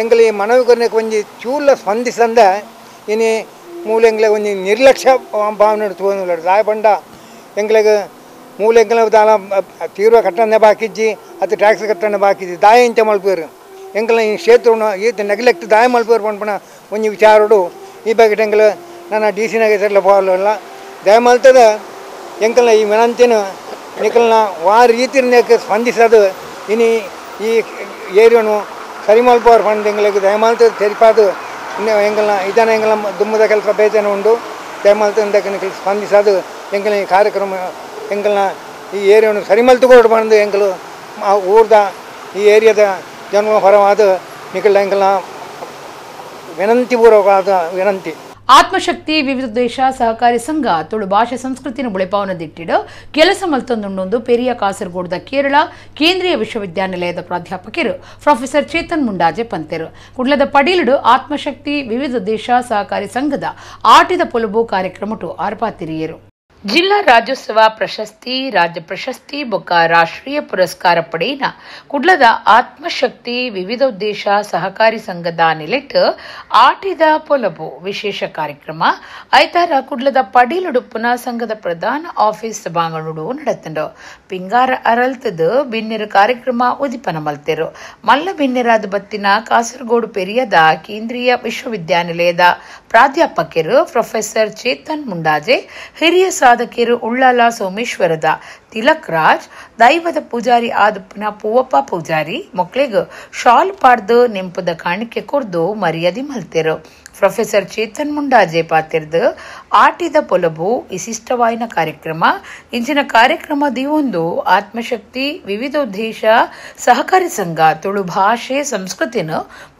ಎಂಗ್ಲಿ ಮನವಿ ಕೊರನೆಗೆ ಒಂಜಿ ಚೂಲ ಸ್ಪಂದಿಸಂದ ಇನಿ ಮೂಲ ಎಂಗ್ಲೆ ಒಂಜಿ ನಿರ್ಲಕ್ಷ್ಯ ಭಾವನೆ ತೋಂದಿಲ್ಲ ದಾಯ ಪಂಡ ಎಂಗ್ಲೆಗೆ ಮೂಲ ಎಂಗ್ಲ ದಾಲ ತೀವ್ರ ಕಟ್ಟಣೆ ಬಾಕಿಜ್ಜಿ ಅದು ಟ್ಯಾಕ್ಸ್ ಕಟ್ಟಣೆ ಬಾಕಿಜ್ಜಿ ದಾಯ ಇಂಚ ಮಲ್ಪೇರು ಎಂಗ್ಲ ಈ ಕ್ಷೇತ್ರನ ಈತ ನೆಗ್ಲೆಕ್ಟ್ ದಾಯ ಮಲ್ಪೇರು ಪಂಪಣ ಒಂಜಿ ವಿಚಾರಡು ಈ ಬಗ್ಗೆ ಎಂಗ್ಲ ನನ್ನ DC ನಾಗೆ ಸೆಟ್ಲ పోవాల ದಯ ಮಲ್ತದ ಎಂಕಲ್ನ ಈ ವಿನಂತಿನ ನಿಕಲ್ನ ವಾ ರೀತಿಯ ಸ್ಪಂದಿಸೋದು ಇನಿ ಈ ಏರಿಯನು ಸರಿ ಮಲ್ಪೋರು ಪಂಡ ಎಂಗ್ಲಿಗೆ ದಯ ಮಲ್ತದ ತೆರಿಪಾದು ಇನ್ನು ಎಂಗಲ್ನ ಇದನ್ನ ಎಂಗಲ ದುಮ್ಮದ ಕೆಲಸ ಬೇಜಾನ ಉಂಡು ದಯ ಮಲ್ತದ ಸ್ಪಂದಿಸೋದು ಎಂಗಲ ಈ ಕಾರ್ಯಕ್ರಮ ಎಂಗಲ್ನ ಈ ಏರಿಯನು ಸರಿ ಮಲ್ತುಕೊಂಡು ಬಂದು ಎಂಗಲು ಊರ್ದ ಈ ಏರಿಯಾದ ಜನ್ಮ ಹೊರವಾದ ನಿಕಲ್ನ ಎಂಗಲ್ನ ವಿನಂತಿಪೂರ್ವಕವಾದ ವಿನಂತಿ. ಆತ್ಮಶಕ್ತಿ ವಿವಿಧ ದೇಶ ಸಹಕಾರಿ ಸಂಘ ತುಳು ಭಾಷೆ ಸಂಸ್ಕೃತಿನ ಬುಳೆಪಾವನ ದಿಟ್ಟಿಡು ಕೆಲಸ ಮಲ್ತೊಂದುಂಡು ಪೆರಿಯ ಕಾಸರಗೋಡುದ ಕೇರಳ ಕೇಂದ್ರೀಯ ವಿಶ್ವವಿದ್ಯಾನಿಲಯದ ಪ್ರಾಧ್ಯಾಪಕರು ಪ್ರೊಫೆಸರ್ ಚೇತನ್ ಮುಂಡಾಜೆ ಪಂತೆರು ಕುಡ್ಲದ ಪಡೀಲುಡು ಆತ್ಮಶಕ್ತಿ ವಿವಿಧ ದೇಶ ಸಹಕಾರಿ ಸಂಘದ ಆಟಿದ ಪೊಲುಬು ಕಾರ್ಯಕ್ರಮಟು ಆರ್ಪಾತಿರಿಯರು. ಜಿಲ್ಲಾ ರಾಜ್ಯೋತ್ಸವ ಪ್ರಶಸ್ತಿ ರಾಜ್ಯ ಪ್ರಶಸ್ತಿ ಬೊಕ್ಕ ರಾಷ್ಟ್ರೀಯ ಪುರಸ್ಕಾರ ಪಡೆಯಿನ ಕುಡ್ಲದ ಆತ್ಮಶಕ್ತಿ ವಿವಿಧೋದ್ದೇಶ ಸಹಕಾರಿ ಸಂಘದ ನಿಲೆಟ್ ಆಟಿದ ಪೊಲಬು ವಿಶೇಷ ಕಾರ್ಯಕ್ರಮ ಐತಾರ ಕುಡ್ಲದ ಪಡೀಲುಡುಪ್ಪುನ ಸಂಘದ ಪ್ರಧಾನ ಆಫೀಸ್ ಸಭಾಂಗಣುಡು ನಡೆತಂಡು ಪಿಂಗಾರ ಅರಲ್ತದು ಬಿನ್ನೆರ ಕಾರ್ಯಕ್ರಮ ಉದಿಪನ ಮಲ್ತೆರು ಮಲ್ಲ ಬಿನ್ನೆರಾದ ಬತ್ತಿನ ಕಾಸರಗೋಡು ಪೆರಿಯದ ಕೇಂದ್ರೀಯ ವಿಶ್ವವಿದ್ಯಾನಿಲಯದ ಪ್ರಾಧ್ಯಾಪಕರು ಪ್ರೊಫೆಸರ್ ಚೇತನ್ ಮುಂಡಾಜೆ ಹಿರಿಯ ಸಾಧಕರು ಉಳ್ಳಾಲ ಸೋಮೇಶ್ವರದ ತಿಲಕ್ ರಾಜ್ ದೈವದ ಪೂಜಾರಿ ಆದಪ್ಪನ ಪೂವಪ್ಪ ಪೂಜಾರಿ ಮೊಕ್ಳಿಗೆ ಶಾಲ್ ಪಾಡ್ದು ನೆಂಪದ ಕಾಣಿಕೆ ಕೊರ್ದು ಮರ್ಯಾದೆ ಮಲ್ತೆರು. ಪ್ರೊಫೆಸರ್ ಚೇತನ್ ಮುಂಡಾಜೆ ಪಾತಿರ್ದು ಆಟಿದ ಪೊಲಬು ವಿಶಿಷ್ಟವಾಯಿನ ಕಾರ್ಯಕ್ರಮ ಇಂಚಿನ ಕಾರ್ಯಕ್ರಮ ದಿವೊಂದು ಆತ್ಮಶಕ್ತಿ ವಿವಿಧೋದ್ದೇಶ ಸಹಕಾರಿ ಸಂಘ ತುಳು ಭಾಷೆ ಸಂಸ್ಕೃತಿನ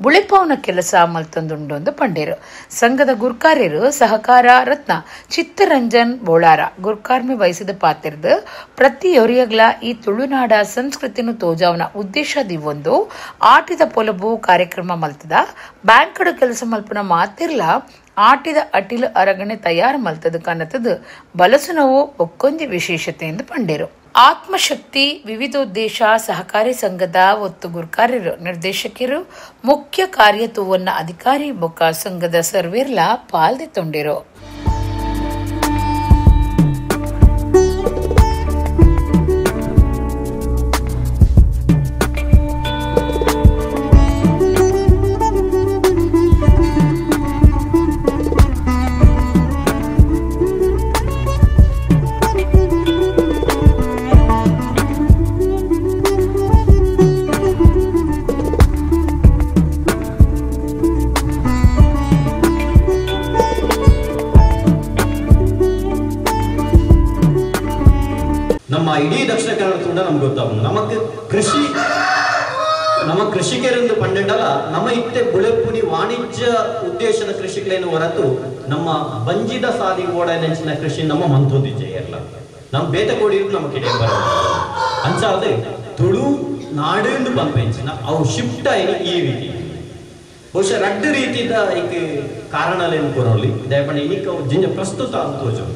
ಬುಳೆಪಾವನ ಕೆಲಸ ಮಲ್ತೊಂದುಂಡೊಂದು ಪಂಡೇರು. ಸಂಘದ ಗುರ್ಕಾರ್ಯರು ಸಹಕಾರ ರತ್ನ ಚಿತ್ತರಂಜನ್ ಬೋಳಾರ ಗುರ್ಕಾರ್ಮಿ ವಹಿಸಿದ ಪಾತಿರ್ದು ಪ್ರತಿಯೊರಿಯಗ್ಲ ಈ ತುಳುನಾಡ ಸಂಸ್ಕೃತಿನ ತೋಜಾವನ ಉದ್ದೇಶ ದಿವೊಂದು ಆಟಿದ ಪೊಲಬು ಕಾರ್ಯಕ್ರಮ ಮಲ್ತದ ಬ್ಯಾಂಕಡು ಕೆಲಸ ಮಲ್ಪನ ಮಾತಿರ್ಲ ಆಟಿದ ಅಟಿಲ ಅರಗಣೆ ತಯಾರು ಮಲ್ತದ ಕನ್ನತದ ಬಲಸುನವು ಒಕ್ಕೊಂಜಿ ವಿಶೇಷತೆ ಎಂದು ಪಂಡೇರು. ಆತ್ಮಶಕ್ತಿ ವಿವಿಧೋದ್ದೇಶ ಸಹಕಾರಿ ಸಂಘದ ಒತ್ತು ಗುರ್ಕಾರ್ಯರು ನಿರ್ದೇಶಕರು ಮುಖ್ಯ ಕಾರ್ಯತುವನ್ನ ಅಧಿಕಾರಿ ಬೊಕ್ಕ ಸಂಘದ ಸರ್ವೇರ್ಲ ಪಾಲ್ದೆ ತೊಂಡಿರು. ನಮ್ಮ ಇಡೀ ದಕ್ಷಿಣ ಕನ್ನಡ ತುಂಡ ನಮ್ಗೆ ಗೊತ್ತಾಗುದು ನಮ್ಮ ಕೃಷಿಕರಿಂದ ಪಂಡಲ್ಲ ನಮ್ಮ ಇತ್ತೆ ಬುಳೆಪುನಿ ವಾಣಿಜ್ಯ ಉದ್ದೇಶದ ಕೃಷಿಗಳೇನು ಹೊರತು ನಮ್ಮ ಬಂಜಿದ ಸಾದಿ ಓಡ ನೆಂಚಿನ ಕೃಷಿ ನಮ್ಮ ಮಂತೋದಿಲ್ಲ ನಮ್ಮ ಬೇತ ಕೋಡಿ ನಮ್ಮ ಕಿಡೆ ಬರ ಅಂಚಾದೆ ತುಳು ನಾಡು ಪಂಪೆಂಚಿನ ಅವು ಶಿಫ್ಟ್ ಆಯ್ತು ಈ ರೀತಿ ಬಹುಶಃ ರಡ್ಡು ರೀತಿಯ ಈಗ ಕಾರಣಲೇನು ಕೊರೋಲಿ ದಯಪಂಡ ಈಗ ಜಿಂಜ ಪ್ರಸ್ತುತ ತೋಜು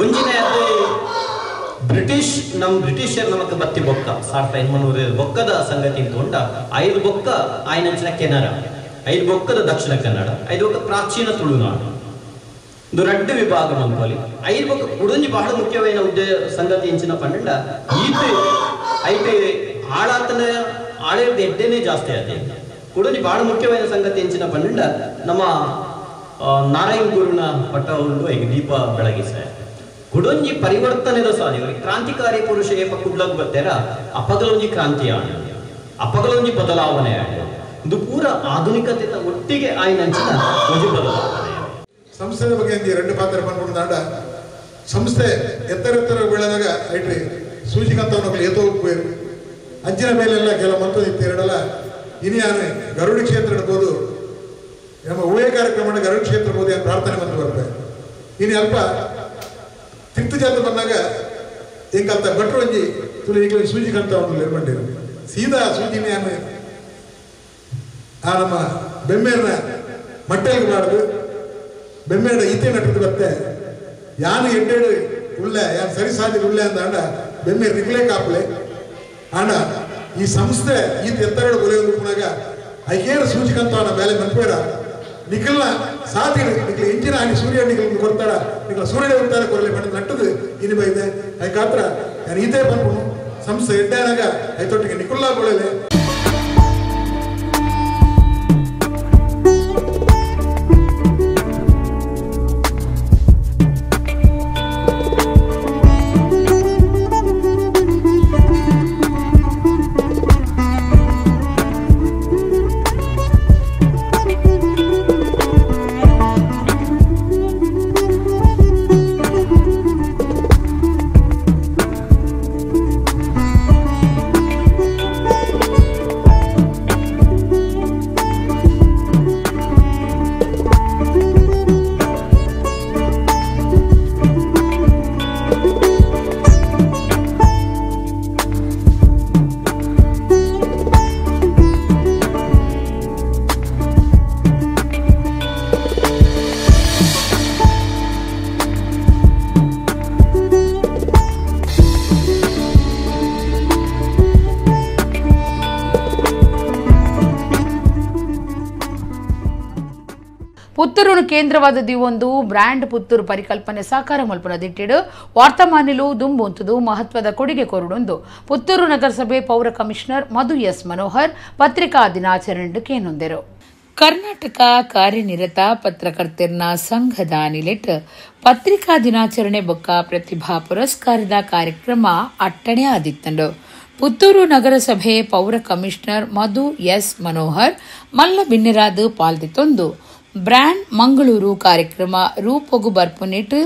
ಒಂಜಿನ ಬ್ರಿಟಿಷರ್ ನಮಕ್ ಬತ್ತಿ ಬೊಕ್ಕ 1500 ಬೊಕ್ಕದ ಸಂಗತಿ ತಗೊಂಡ 5 ಬೊಕ್ಕ ಆಯ್ನಂಚಿನ ಕೆನರ 5 ಬೊಕ್ಕದ ದಕ್ಷಿಣ ಕನ್ನಡ 5 ಬೊಕ್ಕ ಪ್ರಾಚೀನ ತುಳುನಾಡು ಒಂದು ರಡ್ಡು ವಿಭಾಗ ಮಂಕೋಲಿ 5 ಬೊಕ್ಕ ಉಡುಂಜಿ ಬಹಳ ಮುಖ್ಯವಾದ ಸಂಗತಿ ಎಂಚಿನ ಪಂಡ ಈತ ಐತೆ ಆಳಾತನ ಆಳಿದ ಎಡ್ಡೆನೇ ಜಾಸ್ತಿ ಆಯ್ತು ಕುಡುಂಜಿ ಬಹಳ ಮುಖ್ಯವಾದ ಸಂಗತಿ ಎಂಚಿನ ಪಂಡ ನಮ್ಮ ನಾರಾಯಣ ಗುರುನ ಪಟ್ಟ ಉಂಡು ಈಗ ದೀಪ ಬೆಳಗಿಸ ಕುಡೊಂಜಿ ಪರಿವರ್ತನೆದ ಸಾಧ್ಯ ಕ್ರಾಂತಿಕಾರಿ ಪುರುಷ ಏಪ ಕುಡ್ಲಕ್ ಬರ್ತಾರ ಅಪಗಲೊಂಜಿ ಕ್ರಾಂತಿ ಆಣ ಅಪಗಲೊಂಜಿ ಬದಲಾವಣೆ ಆಣ ಇದು ಪೂರ ಆಧುನಿಕತೆ ಒಟ್ಟಿಗೆ ಆಯ್ನಂಚಿನ ಒಂದು ಬದಲಾವಣೆ. ಸಂಸ್ಥೆ ಬಗ್ಗೆ ಎರಡು ಪಾತ್ರ ಬಂದ್ಬಿಡ್ದಾಂಡ ಸಂಸ್ಥೆ ಎತ್ತರ ಬೀಳದಾಗ ಐಟ್ರಿ ಸೂಚಿಕಂತವನ್ನ ಏತೋ ಉಪ್ಪೇರು ಅಂಚಿನ ಮೇಲೆಲ್ಲ ಕೆಲ ಮಂತ್ರಿತ್ತು ಎರಡಲ್ಲ ಇನಿಯಾನೆ ಗರುಡಿ ಕ್ಷೇತ್ರ ಇಡ್ಬೋದು ನಮ್ಮ ಉಭಯ ಕಾರ್ಯಕ್ರಮ ಗರುಡಿ ಕ್ಷೇತ್ರ ಇರ್ಬೋದು ಏನು ಪ್ರಾರ್ಥನೆ ಬಂದು ಬರ್ತದೆ ಇನ್ನು ಅಲ್ಪ ತಿಕ್ತು ಜಾತ ಬಂದಾಗ ಹೆಂಗಂತ ಭಟ್ರು ಒಂಜಿ ತುಳು ಈಗ ಸೂಚಿಕಂತ ಒಂದು ನಿರ್ಮಂಡಿರು ಸೀದಾ ಸೂಚಿನ ಆ ನಮ್ಮ ಬೆಮ್ಮೇರನ ಮಟ್ಟೆಗೆ ಮಾಡುದು ಬೆಮ್ಮೇಡ ಈತೆ ನಟದು ಬತ್ತೆ ಯಾನು ಎಡ್ಡೆಡು ಉಳ್ಳೆ ಯಾನು ಸರಿ ಸಾಧಿ ಉಳ್ಳೆ ಅಂತ ಅಂಡ ಬೆಮ್ಮೇರು ನಿಕ್ಲೇ ಕಾಪ್ಲೆ ಆಂಡ ಈ ಸಂಸ್ಥೆ ಈತ ಎತ್ತರಡು ಒಲೆ ಉಡುಪುನಾಗ ಐಕೇರು ಸೂಚಿಕಂತ ಬೇಲೆ ಮನ್ಪೇಡ ನಿಖಲ್ನ ಸಾಧಿ ನಿಖಲ್ ಇಂಜಿನ ಆಗಿ ಸೂರ್ಯ ನಿಖಲ್ ಕೊಡ್ತಾಡ ನಿಖಲ್ ಸೂರ್ಯ ಉಂಟಾರ ಕೊರಲೆ ಮಾಡಿ ನಟ್ಟದು ಇನಿ ಬೈದೆ ಐಕಾತ್ರ ನಾನು ಈತೆ ಬಂದ್ಬಿಡು ಸಂಸ್ಥೆ ಎಡ್ಡಾನಾಗ ಐತೊಟ್ಟಿಗೆ ನಿಖುಲ್ಲಾ ಕೊಳಲೆ ಪುತ್ತೂರು ಕೇಂದ್ರವಾದದ್ದು ಒಂದು ಬ್ರ್ಯಾಂಡ್ ಪುತ್ತೂರು ಪರಿಕಲ್ಪನೆ ಸಾಕಾರ ಮಲ್ಪನದಿಟ್ಟಿಡು ವಾರ್ತಾಮಾನಿಲು ದುಂಬುಂತುದು ಮಹತ್ವದ ಕೊಡುಗೆ ಕೊರಡೊಂದು ಪುತ್ತೂರು ನಗರಸಭೆ ಪೌರ ಕಮಿಷನರ್ ಮಧು ಎಸ್ ಮನೋಹರ್ ಪತ್ರಿಕಾ ದಿನಾಚರಣೆ ಕೇನೊಂದೆರು. ಕರ್ನಾಟಕ ಕಾರ್ಯನಿರತ ಪತ್ರಕರ್ತರ ಸಂಘದ ನಿಲೆಟ್ ಪತ್ರಿಕಾ ದಿನಾಚರಣೆ ಬೊಕ್ಕ ಪ್ರತಿಭಾ ಪುರಸ್ಕಾರದ ಕಾರ್ಯಕ್ರಮ ಅಟ್ಟಣೆ ಆದಿತ್ತಂಡು. ಪುತ್ತೂರು ನಗರಸಭೆ ಪೌರ ಕಮಿಷನರ್ ಮಧು ಎಸ್ ಮನೋಹರ್ ಮಲ್ಲ ಬಿನ್ನೆರಾದು ಪಾಲ್ದಿತ್ತೊಂದು ಬ್ರ್ಯಾಂಡ್ ಮಂಗಳೂರು ಕಾರ್ಯಕ್ರಮ ರೂಪೊಗು ಬರ್ಪುನಿಟ್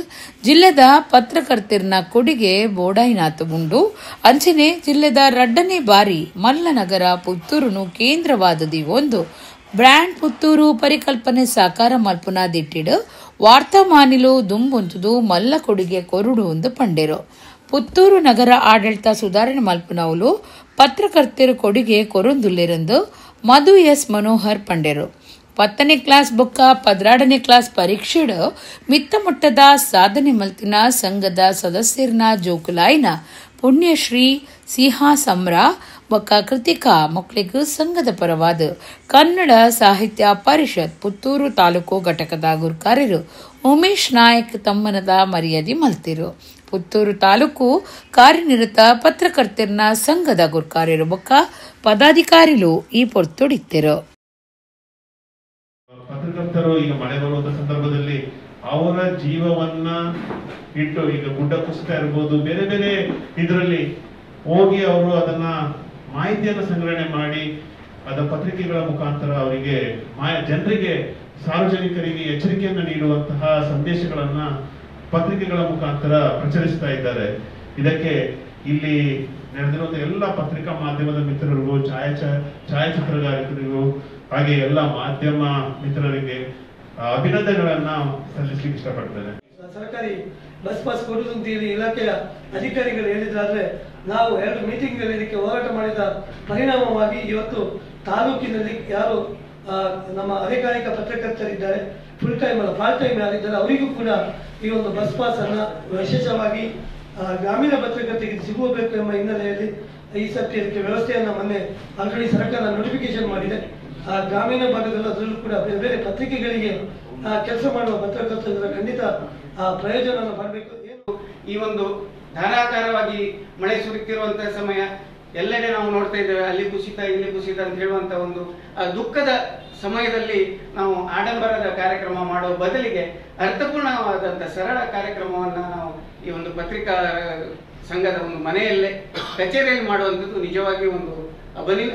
ಜಿಲ್ಲೆದ ಪತ್ರಕರ್ತರ ಕೊಡುಗೆ ಬೋಡಾಯಿನಾತು ಉಂಡು. ಅಂಚನೆ ಜಿಲ್ಲೆದ ರಡ್ಡನೇ ಬಾರಿ ಮಲ್ಲನಗರ ಪುತ್ತೂರುನು ಕೇಂದ್ರವಾದದಿ ಒಂದು ಬ್ರ್ಯಾಂಡ್ ಪುತ್ತೂರು ಪರಿಕಲ್ಪನೆ ಸಾಕಾರ ಮಲ್ಪುನಾದಿಟ್ಟಿಡು ವಾರ್ತಾಮಾನಿಲು ದುಂಬುಂತುದು ಮಲ್ಲ ಕೊಡುಗೆ ಕೊರುಡು ಒಂದು ಪಂಡೆರು. ಪುತ್ತೂರು ನಗರ ಆಡಳಿತ ಸುಧಾರಣೆ ಮಲ್ಪುನವಲು ಪತ್ರಕರ್ತರ ಕೊಡುಗೆ ಕೊರೊಂದುಲ್ಲೆರೆಂದು ಮಧು ಎಸ್ ಮನೋಹರ್ ಪಂಡೆರು. 10ನೇ ಕ್ಲಾಸ್ ಬೊಕ್ಕ 12ನೇ ಕ್ಲಾಸ್ ಪರೀಕ್ಷೆಡು ಮಿತ್ತ ಮೊಟ್ಟದ ಸಾಧನೆ ಮಲ್ತಿನ ಸಂಘದ ಸದಸ್ಯರನ ಜೋಕುಲಾಯಿನ ಪುಣ್ಯಶ್ರೀ ಸಿಂಹಾ ಸಮರಾ ಬೊಕ್ಕ ಕೃತಿಕಾ ಮಕ್ಕಳಿಗೂ ಸಂಘದ ಪರವಾದ ಕನ್ನಡ ಸಾಹಿತ್ಯ ಪರಿಷತ್ ಪುತ್ತೂರು ತಾಲೂಕು ಘಟಕದ ಗುರುಕಾರ್ಯರು ಉಮೇಶ್ ನಾಯಕ್ ತಮ್ಮನದ ಮರ್ಯಾದೆ ಮಲ್ತಿರು. ಪುತ್ತೂರು ತಾಲೂಕು ಕಾರ್ಯನಿರತ ಪತ್ರಕರ್ತರ ಸಂಘದ ಗುರುಕಾರ್ಯರು ಬೊಕ್ಕ ಪದಾಧಿಕಾರಿಗಳು ಈ ಪೊರ್ತೊಡಿತ್ತರು. ಪತ್ರಕರ್ತರು ಈಗ ಮಳೆ ಬರುವಂತ ಸಂದರ್ಭದಲ್ಲಿ ಅವರ ಜೀವವನ್ನ ಇಟ್ಟು ಈಗ ಗುಡ್ಡ ಕುಸಿತ ಇರ್ಬೋದು, ಬೇರೆ ಬೇರೆ ಇದರಲ್ಲಿ ಹೋಗಿ ಅವರು ಅದನ್ನ ಮಾಹಿತಿಯನ್ನು ಸಂಗ್ರಹಣೆ ಮಾಡಿ ಅದ ಪತ್ರಿಕೆಗಳ ಮುಖಾಂತರ ಅವರಿಗೆ ಜನರಿಗೆ ಸಾರ್ವಜನಿಕರಿಗೆ ಎಚ್ಚರಿಕೆಯನ್ನು ನೀಡುವಂತಹ ಸಂದೇಶಗಳನ್ನ ಪತ್ರಿಕೆಗಳ ಮುಖಾಂತರ ಪ್ರಚರಿಸ್ತಾ ಇದ್ದಾರೆ. ಇದಕ್ಕೆ ಇಲ್ಲಿ ನಡೆದಿರುವಂತಹ ಎಲ್ಲ ಪತ್ರಿಕಾ ಮಾಧ್ಯಮದ ಮಿತ್ರರಿಗೂ ಛಾಯಾಚಿತ್ರಗಾರರಿಗೂ ಹಾಗೆ ಎಲ್ಲ ಮಾಧ್ಯಮ ಮಿತ್ರರಿಗೆ ಅಭಿನಂದನೆಗಳನ್ನ ಸಲ್ಲಿಸಲಿಕ್ಕೆ ಇಷ್ಟಪಡ್ತೇನೆ. ಸರ್ಕಾರಿ ಬಸ್ ಕೊಡುವುದು ಅಂತ ಹೇಳಿ ಇಲಾಖೆಯ ಅಧಿಕಾರಿಗಳು ಹೇಳಿದ್ರೆ ನಾವು 2 ಮೀಟಿಂಗ್ ಇದಕ್ಕೆ ಹೋರಾಟ ಮಾಡಿದ ಪರಿಣಾಮವಾಗಿ ಇವತ್ತು ತಾಲೂಕಿನಲ್ಲಿ ಯಾರು ನಮ್ಮ ಅಧಿಕಾರಿಕ ಪತ್ರಕರ್ತರಿದ್ದಾರೆ, ಫುಲ್ ಟೈಮ್ ಅಲ್ಲ ಪಾರ್ಟ್ ಟೈಮ್ ಯಾರಿದ್ದಾರೆ ಅವರಿಗೂ ಕೂಡ ಈ ಒಂದು ಬಸ್ ಪಾಸ್ ಅನ್ನ ವಿಶೇಷವಾಗಿ ಗ್ರಾಮೀಣ ಪತ್ರಕರ್ತರಿಗೆ ಸಿಗಬೇಕು ಎಂಬ ಹಿನ್ನೆಲೆಯಲ್ಲಿ ಈ ಸರ್ತಿ ಇದಕ್ಕೆ ವ್ಯವಸ್ಥೆಯನ್ನ ಮೊನ್ನೆ ಆಲ್ರೆಡಿ ಸರ್ಕಾರ ನೋಟಿಫಿಕೇಶನ್ ಮಾಡಿದೆ. ಗ್ರಾಮೀಣ ಭಾಗದಲ್ಲೂ ಅದರಲ್ಲೂ ಕೂಡ ಬೇರೆ ಬೇರೆ ಪತ್ರಿಕೆಗಳಿಗೆ ಕೆಲಸ ಮಾಡುವ ಪತ್ರಕರ್ತರು ಖಂಡಿತ ಪ್ರಯೋಜನವನ್ನು ಪಡಬೇಕು. ಈ ಒಂದು ಧಾರಾಕಾರವಾಗಿ ಮಳೆ ಸುರಿಯುತ್ತಿರುವಂತಹ ಸಮಯ ಎಲ್ಲೆಡೆ ನಾವು ನೋಡ್ತಾ ಇದ್ದೇವೆ, ಅಲ್ಲಿ ಕುಸಿತ ಇಲ್ಲಿ ಕುಸಿತ ಅಂತ ಹೇಳುವಂತ ಒಂದು ದುಃಖದ ಸಮಯದಲ್ಲಿ ನಾವು ಆಡಂಬರದ ಕಾರ್ಯಕ್ರಮ ಮಾಡುವ ಬದಲಿಗೆ ಅರ್ಥಪೂರ್ಣವಾದಂತಹ ಸರಳ ಕಾರ್ಯಕ್ರಮವನ್ನ ನಾವು ಈ ಒಂದು ಪತ್ರಿಕಾ ಸಂಘದ ಒಂದು ಮನೆಯಲ್ಲೇ ಕಚೇರಿಯಲ್ಲಿ ಮಾಡುವಂಥದ್ದು ನಿಜವಾಗಿ ಒಂದು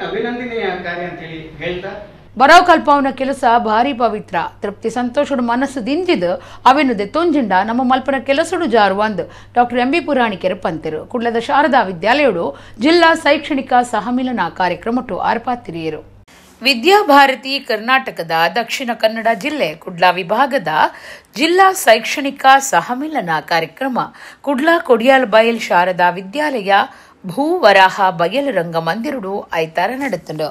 ಅಭಿನಂದನೆಯ ಕಾರ್ಯ ಅಂತ ಹೇಳಿ ಹೇಳ್ತಾ ಬರಾವ್ ಕಲ್ಪವನ ಕೆಲಸ ಭಾರಿ ಪವಿತ್ರ ತೃಪ್ತಿ ಸಂತೋಷಡು ಮನಸ್ಸು ದಿಂಜಿದು ಅವೆನುದೆ ತೊಂಜಿಂಡ ನಮ್ಮ ಮಲ್ಪನ ಕೆಲಸಡು ಜಾರುವಂದು ಡಾಕ್ಟರ್ ಎಂ ಬಿ ಪುರಾಣಿಕೆರು ಪಂತರು ಕುಡ್ಲದ ಶಾರದಾ ವಿದ್ಯಾಲಯಡು ಜಿಲ್ಲಾ ಶೈಕ್ಷಣಿಕ ಸಹಮಿಲನ ಕಾರ್ಯಕ್ರಮಟ್ಟು ಆರ್ಪಾತಿರಿಯರು. ವಿದ್ಯಾಭಾರತಿ ಕರ್ನಾಟಕದ ದಕ್ಷಿಣ ಕನ್ನಡ ಜಿಲ್ಲೆ ಕುಡ್ಲಾ ವಿಭಾಗದ ಜಿಲ್ಲಾ ಶೈಕ್ಷಣಿಕ ಸಹಮಿಲನ ಕಾರ್ಯಕ್ರಮ ಕುಡ್ಲಾ ಕೊಡಿಯಾಲ್ ಬಯಲ್ ಶಾರದಾ ವಿದ್ಯಾಲಯ ಭೂವರಾಹ ಬಯಲು ರಂಗ ಮಂದಿರಡು ಐತಾರ ನಡೆತಂಡು.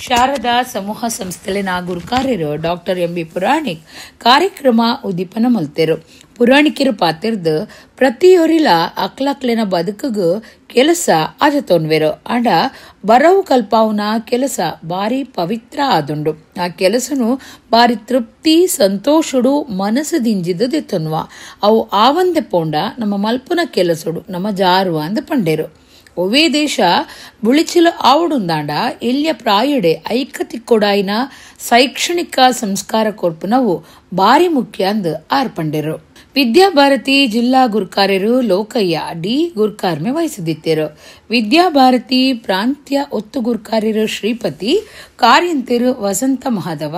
ಶಾರದಾ ಸಮೂಹ ಸಂಸ್ಥೆಲಿನ ಗುರುಕಾರ್ಯರು ಡಾಕ್ಟರ್ ಎಂ ಬಿ ಪುರಾಣಿಕ್ ಕಾರ್ಯಕ್ರಮ ಉದ್ದೀಪನ ಮಲ್ತೆರು. ಪುರಾಣಿಕರು ಪಾತಿರ್ದು ಪ್ರತಿಯೊರಿಲ ಅಕ್ಲಕ್ಲಿನ ಬದುಕುಗು ಕೆಲಸ ಆಜತೊನ್ವೆರು ಅಂಡ ಬರವು ಕಲ್ಪಾವುನ ಕೆಲಸ ಬಾರಿ ಪವಿತ್ರ ಆದುಂಡು. ಆ ಕೆಲಸನು ಬಾರಿ ತೃಪ್ತಿ ಸಂತೋಷಡು ಮನಸ್ಸು ದಿಂಜಿದು ದೆತ್ತೊನ್ವ ಅವು ಆವಂದೆ ಪೋಂಡ ನಮ್ಮ ಮಲ್ಪುನ ಕೆಲಸಡು ನಮ್ಮ ಜಾರುವ ಅಂದ ಪಂಡೆರು. ಒವೇ ದೇಶ ಬುಳಿಚಿಲು ಆವುಡುಂದಾಂಡ ಇಲ್ಯ ಪ್ರಾಯುಡೆ ಐಕತಿಕ್ಕೊಡಾಯಿನ ಶೈಕ್ಷಣಿಕ ಸಂಸ್ಕಾರ ಕೊರ್ಪುನವು ಬಾರಿ ಮುಖ್ಯ ಅಂದು ಆರ್ಪಂಡೆರು. ವಿದ್ಯಾಭಾರತಿ ಜಿಲ್ಲಾ ಗುರುಕಾರ್ಯರು ಲೋಕಯ್ಯ ಡಿ ಗುರುಕಾರ್ಮೆ ವಹಿಸಿದ್ದಿತ್ತರು. ವಿದ್ಯಾಭಾರತಿ ಪ್ರಾಂತ್ಯ ಒತ್ತು ಗುರುಕಾರ್ಯರು ಶ್ರೀಪತಿ ಕಾರ್ಯಂತಿರು ವಸಂತ ಮಹಾದವ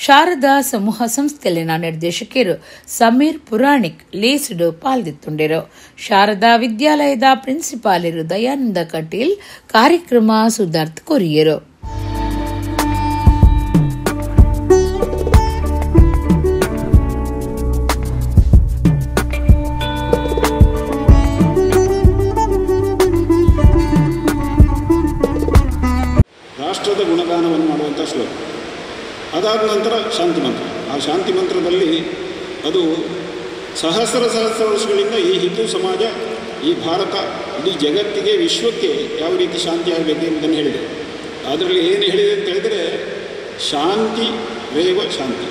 ಶಾರದಾ ಸಮೂಹ ಸಂಸ್ಥೆಲಿನ ನಿರ್ದೇಶಕರು ಸಮೀರ್ ಪುರಾಣಿಕ್ ಲೇಸಿಡು ಪಾಲ್ದಿತ್ತುಂಡೆರು. ಶಾರದಾ ವಿದ್ಯಾಲಯದ ಪ್ರಿನ್ಸಿಪಾಲರು ದಯಾನಂದ ಕಟೀಲ್ ಕಾರ್ಯಕ್ರಮ ಸುಧಾರ್ಥ ಕೊರಿಯರು. ರಾಷ್ಟ್ರದ ಗುಣಗಾನವನ್ನು ಮಾಡುವಂಥ ಶ್ಲೋಕ. ಅದಾದ ನಂತರ ಶಾಂತಿ ಮಂತ್ರ. ಆ ಶಾಂತಿ ಮಂತ್ರದಲ್ಲಿ ಅದು ಸಹಸ್ರ ವರ್ಷಗಳಿಂದ ಈ ಹಿಂದೂ ಸಮಾಜ, ಈ ಭಾರತ, ಇಡೀ ಜಗತ್ತಿಗೆ, ವಿಶ್ವಕ್ಕೆ ಯಾವ ರೀತಿ ಶಾಂತಿ ಆಗಬೇಕು ಎಂಬುದನ್ನು ಹೇಳಿದೆ. ಅದರಲ್ಲಿ ಏನು ಹೇಳಿದೆ ಅಂತ ಹೇಳಿದರೆ ಶಾಂತಿ ರೇವ ಶಾಂತಿ.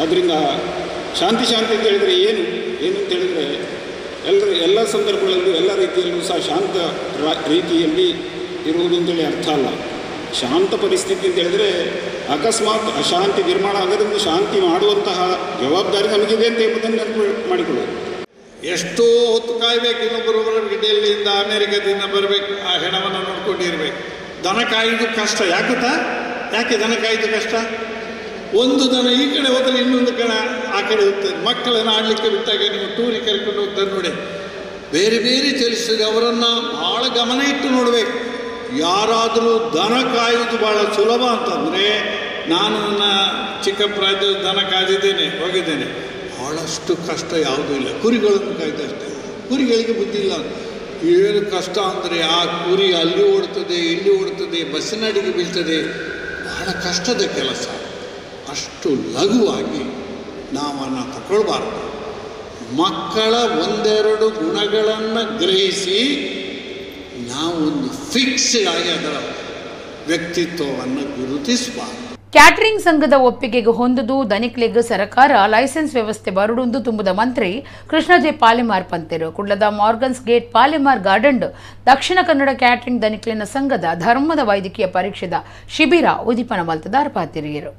ಆದ್ದರಿಂದ ಶಾಂತಿ ಅಂತ ಹೇಳಿದರೆ ಏನು ಅಂತ ಹೇಳಿದರೆ ಎಲ್ಲ ಸಂದರ್ಭಗಳಲ್ಲೂ ಎಲ್ಲ ರೀತಿಯಲ್ಲೂ ಸಹ ಶಾಂತ ರೀತಿಯಲ್ಲಿ ಇರುವುದು ಅಂತೇಳಿ ಅರ್ಥ ಅಲ್ಲ. ಶಾಂತ ಪರಿಸ್ಥಿತಿ ಅಂತ ಹೇಳಿದರೆ ಅಕಸ್ಮಾತ್ ಅಶಾಂತಿ ನಿರ್ಮಾಣ ಆಗೋದ್ರಿಂದ ಶಾಂತಿ ಮಾಡುವಂತಹ ಜವಾಬ್ದಾರಿ ನಮಗಿದೆ ಅಂತ ಎಂಬುದನ್ನು ನೆನಪು ಮಾಡಿಕೊಳ್ಳೋದು. ಎಷ್ಟೋ ಹೊತ್ತು ಕಾಯಬೇಕು, ಇನ್ನೊಬ್ಬರು ಡೆಲ್ಲಿಯಿಂದ ಅಮೇರಿಕದಿಂದ ಬರಬೇಕು, ಆ ಹೆಣವನ್ನು ನೋಡ್ಕೊಂಡಿರ್ಬೇಕು. ದನ ಕಾಯ್ದು ಕಷ್ಟ. ಯಾಕೆ ದನ ಕಾಯ್ದು ಕಷ್ಟ? ಒಂದು ದನ ಈ ಕಡೆ ಹೋದರೆ ಇನ್ನೊಂದು ಕಣ ಆ ಕಡೆ ಹೋಗ್ತದೆ. ಮಕ್ಕಳನ್ನು ಆಡಲಿಕ್ಕೆ ಬಿಟ್ಟಾಗ ನೀವು ಟೂರಿಗೆ ಕರ್ಕೊಂಡು ಹೋಗ್ತಾರೆ ನೋಡಿ, ಬೇರೆ ಬೇರೆ ಚಲಿಸ್ತದೆ. ಅವರನ್ನು ಭಾಳ ಗಮನ ಇಟ್ಟು ನೋಡಬೇಕು. ಯಾರಾದರೂ ದನ ಕಾಯುವುದು ಭಾಳ ಸುಲಭ ಅಂತಂದರೆ, ನಾನು ನನ್ನ ಚಿಕ್ಕ ಪ್ರಾಯದಲ್ಲಿ ದನ ಕಾದಿದ್ದೇನೆ, ಹೋಗಿದ್ದೇನೆ. ಭಾಳಷ್ಟು ಕಷ್ಟ ಯಾವುದೂ ಇಲ್ಲ. ಕುರಿಗಳನ್ನು ಕಾಯ್ದಷ್ಟೇ. ಕುರಿಗಳಿಗೆ ಬುದ್ಧಿ ಇಲ್ಲ. ಏನು ಕಷ್ಟ ಅಂದರೆ ಆ ಕುರಿ ಅಲ್ಲಿ ಓಡ್ತದೆ, ಇಲ್ಲಿ ಓಡ್ತದೆ, ಬಸ್ಸಿನ ಅಡಿಗೆ ಬೀಳ್ತದೆ. ಬಹಳ ಕಷ್ಟದ ಕೆಲಸ. ಅಷ್ಟು ಲಘುವಾಗಿ ನಾವನ್ನು ತಗೊಳ್ಬಾರ್ದು. ಮಕ್ಕಳ ಒಂದೆರಡು ಗುಣಗಳನ್ನು ಗ್ರಹಿಸಿ ನಾವೊಂದು ಫಿಕ್ಸ್ಡ್ ಆಗಿ ಅದರ ವ್ಯಕ್ತಿತ್ವವನ್ನು ಗುರುತಿಸಬಾರ್ದು. ಕ್ಯಾಟರಿಂಗ್ ಸಂಘದ ಒಪ್ಪಿಗೆಗೆ ಹೊಂದುದು ದನಿಕ್ಲೆಗ್ ಸರ್ಕಾರ ಲೈಸೆನ್ಸ್ ವ್ಯವಸ್ಥೆ ಬರುಡುಂದು ತುಂಬುದ ಮಂತ್ರಿ ಕೃಷ್ಣ ಜೆ ಪಾಲಿಮಾರ್ ಪಂತೆರು ಕುಡ್ಲದ Morgan's gate Palimar garden Dakshina Kannada catering ದನಿಕ್ಲಿನ ಸಂಘದ ಧರ್ಮದ ವೈದ್ಯಕೀಯ ಪರೀಕ್ಷೆದ ಶಿಬಿರ ಉದಿಪನ ಮಲ್ತದ ಅರ್ಪಾತಿರಿಯರು.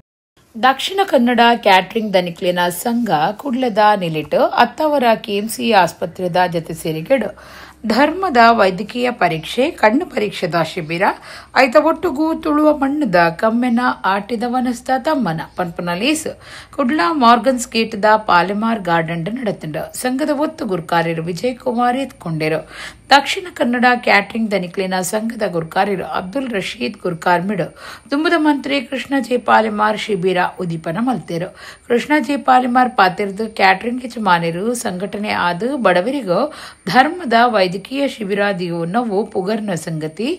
ದಕ್ಷಿಣ ಕನ್ನಡ ಕ್ಯಾಟರಿಂಗ್ ದನಿಕ್ಲಿನ ಸಂಘ ಕುಡ್ಲದ ನಿಲಿಟ್ ಅತ್ತವರ ಕೆಎಂಸಿ ಆಸ್ಪತ್ರೆದ ಜತೆ ಸೇರಿಗೆಡು ಧರ್ಮದ ವೈದ್ಯಕೀಯ ಪರೀಕ್ಷೆ ಕಣ್ಣು ಪರೀಕ್ಷೆದ ಶಿಬಿರ ಐತ ಒಟ್ಟುಗೂ ತುಳುವ ಮಣ್ಣದ ಕಮ್ಮೆನ ಆಟಿದ ವನಸ್ತ ತಮ್ಮನ ಪನ್ಪನಲೀಸ್ ಕುಡ್ಲ ಮಾರ್ಗನ್ಸ್ ಗೇಟ್ದ ಪಾಲಿಮಾರ್ ಗಾರ್ಡನ್ ನಡೆತಂಡ ಸಂಘದ ಒತ್ತು ಗುರ್ಕಾರ್ಯರು ವಿಜಯ್ ಕುಮಾರ್ ಎತ್ಕೊಂಡರು. ದಕ್ಷಿಣ ಕನ್ನಡ ಕ್ಯಾಟರಿಂಗ್ ದನಿಕ್ಲಿನ ಸಂಘದ ಗುರ್ಕಾರ್ಯರು ಅಬ್ದುಲ್ ರಶೀದ್ ಗುರ್ಕಾರ್ಮಿಡ್ ತುಂಬದ ಮಂತ್ರಿ ಕೃಷ್ಣ ಜೆ ಪಾಲಿಮಾರ್ ಶಿಬಿರ ಉದೀಪನ ಮಲ್ತೇರು. ಕೃಷ್ಣ ಜೆ ಪಾಲಿಮಾರ್ ಪಾತಿರ್ದು ಕ್ಯಾಟರಿಂಗ್ ಯಜಮಾನರು ಸಂಘಟನೆ ಆದ ಬಡವರಿಗೂ ಧರ್ಮದ ವೈದ್ಯಕೀಯ ಶಿಬಿರ ದಿಯೋನ್ನವು ಪುಗರ್ನ ಸಂಗತಿ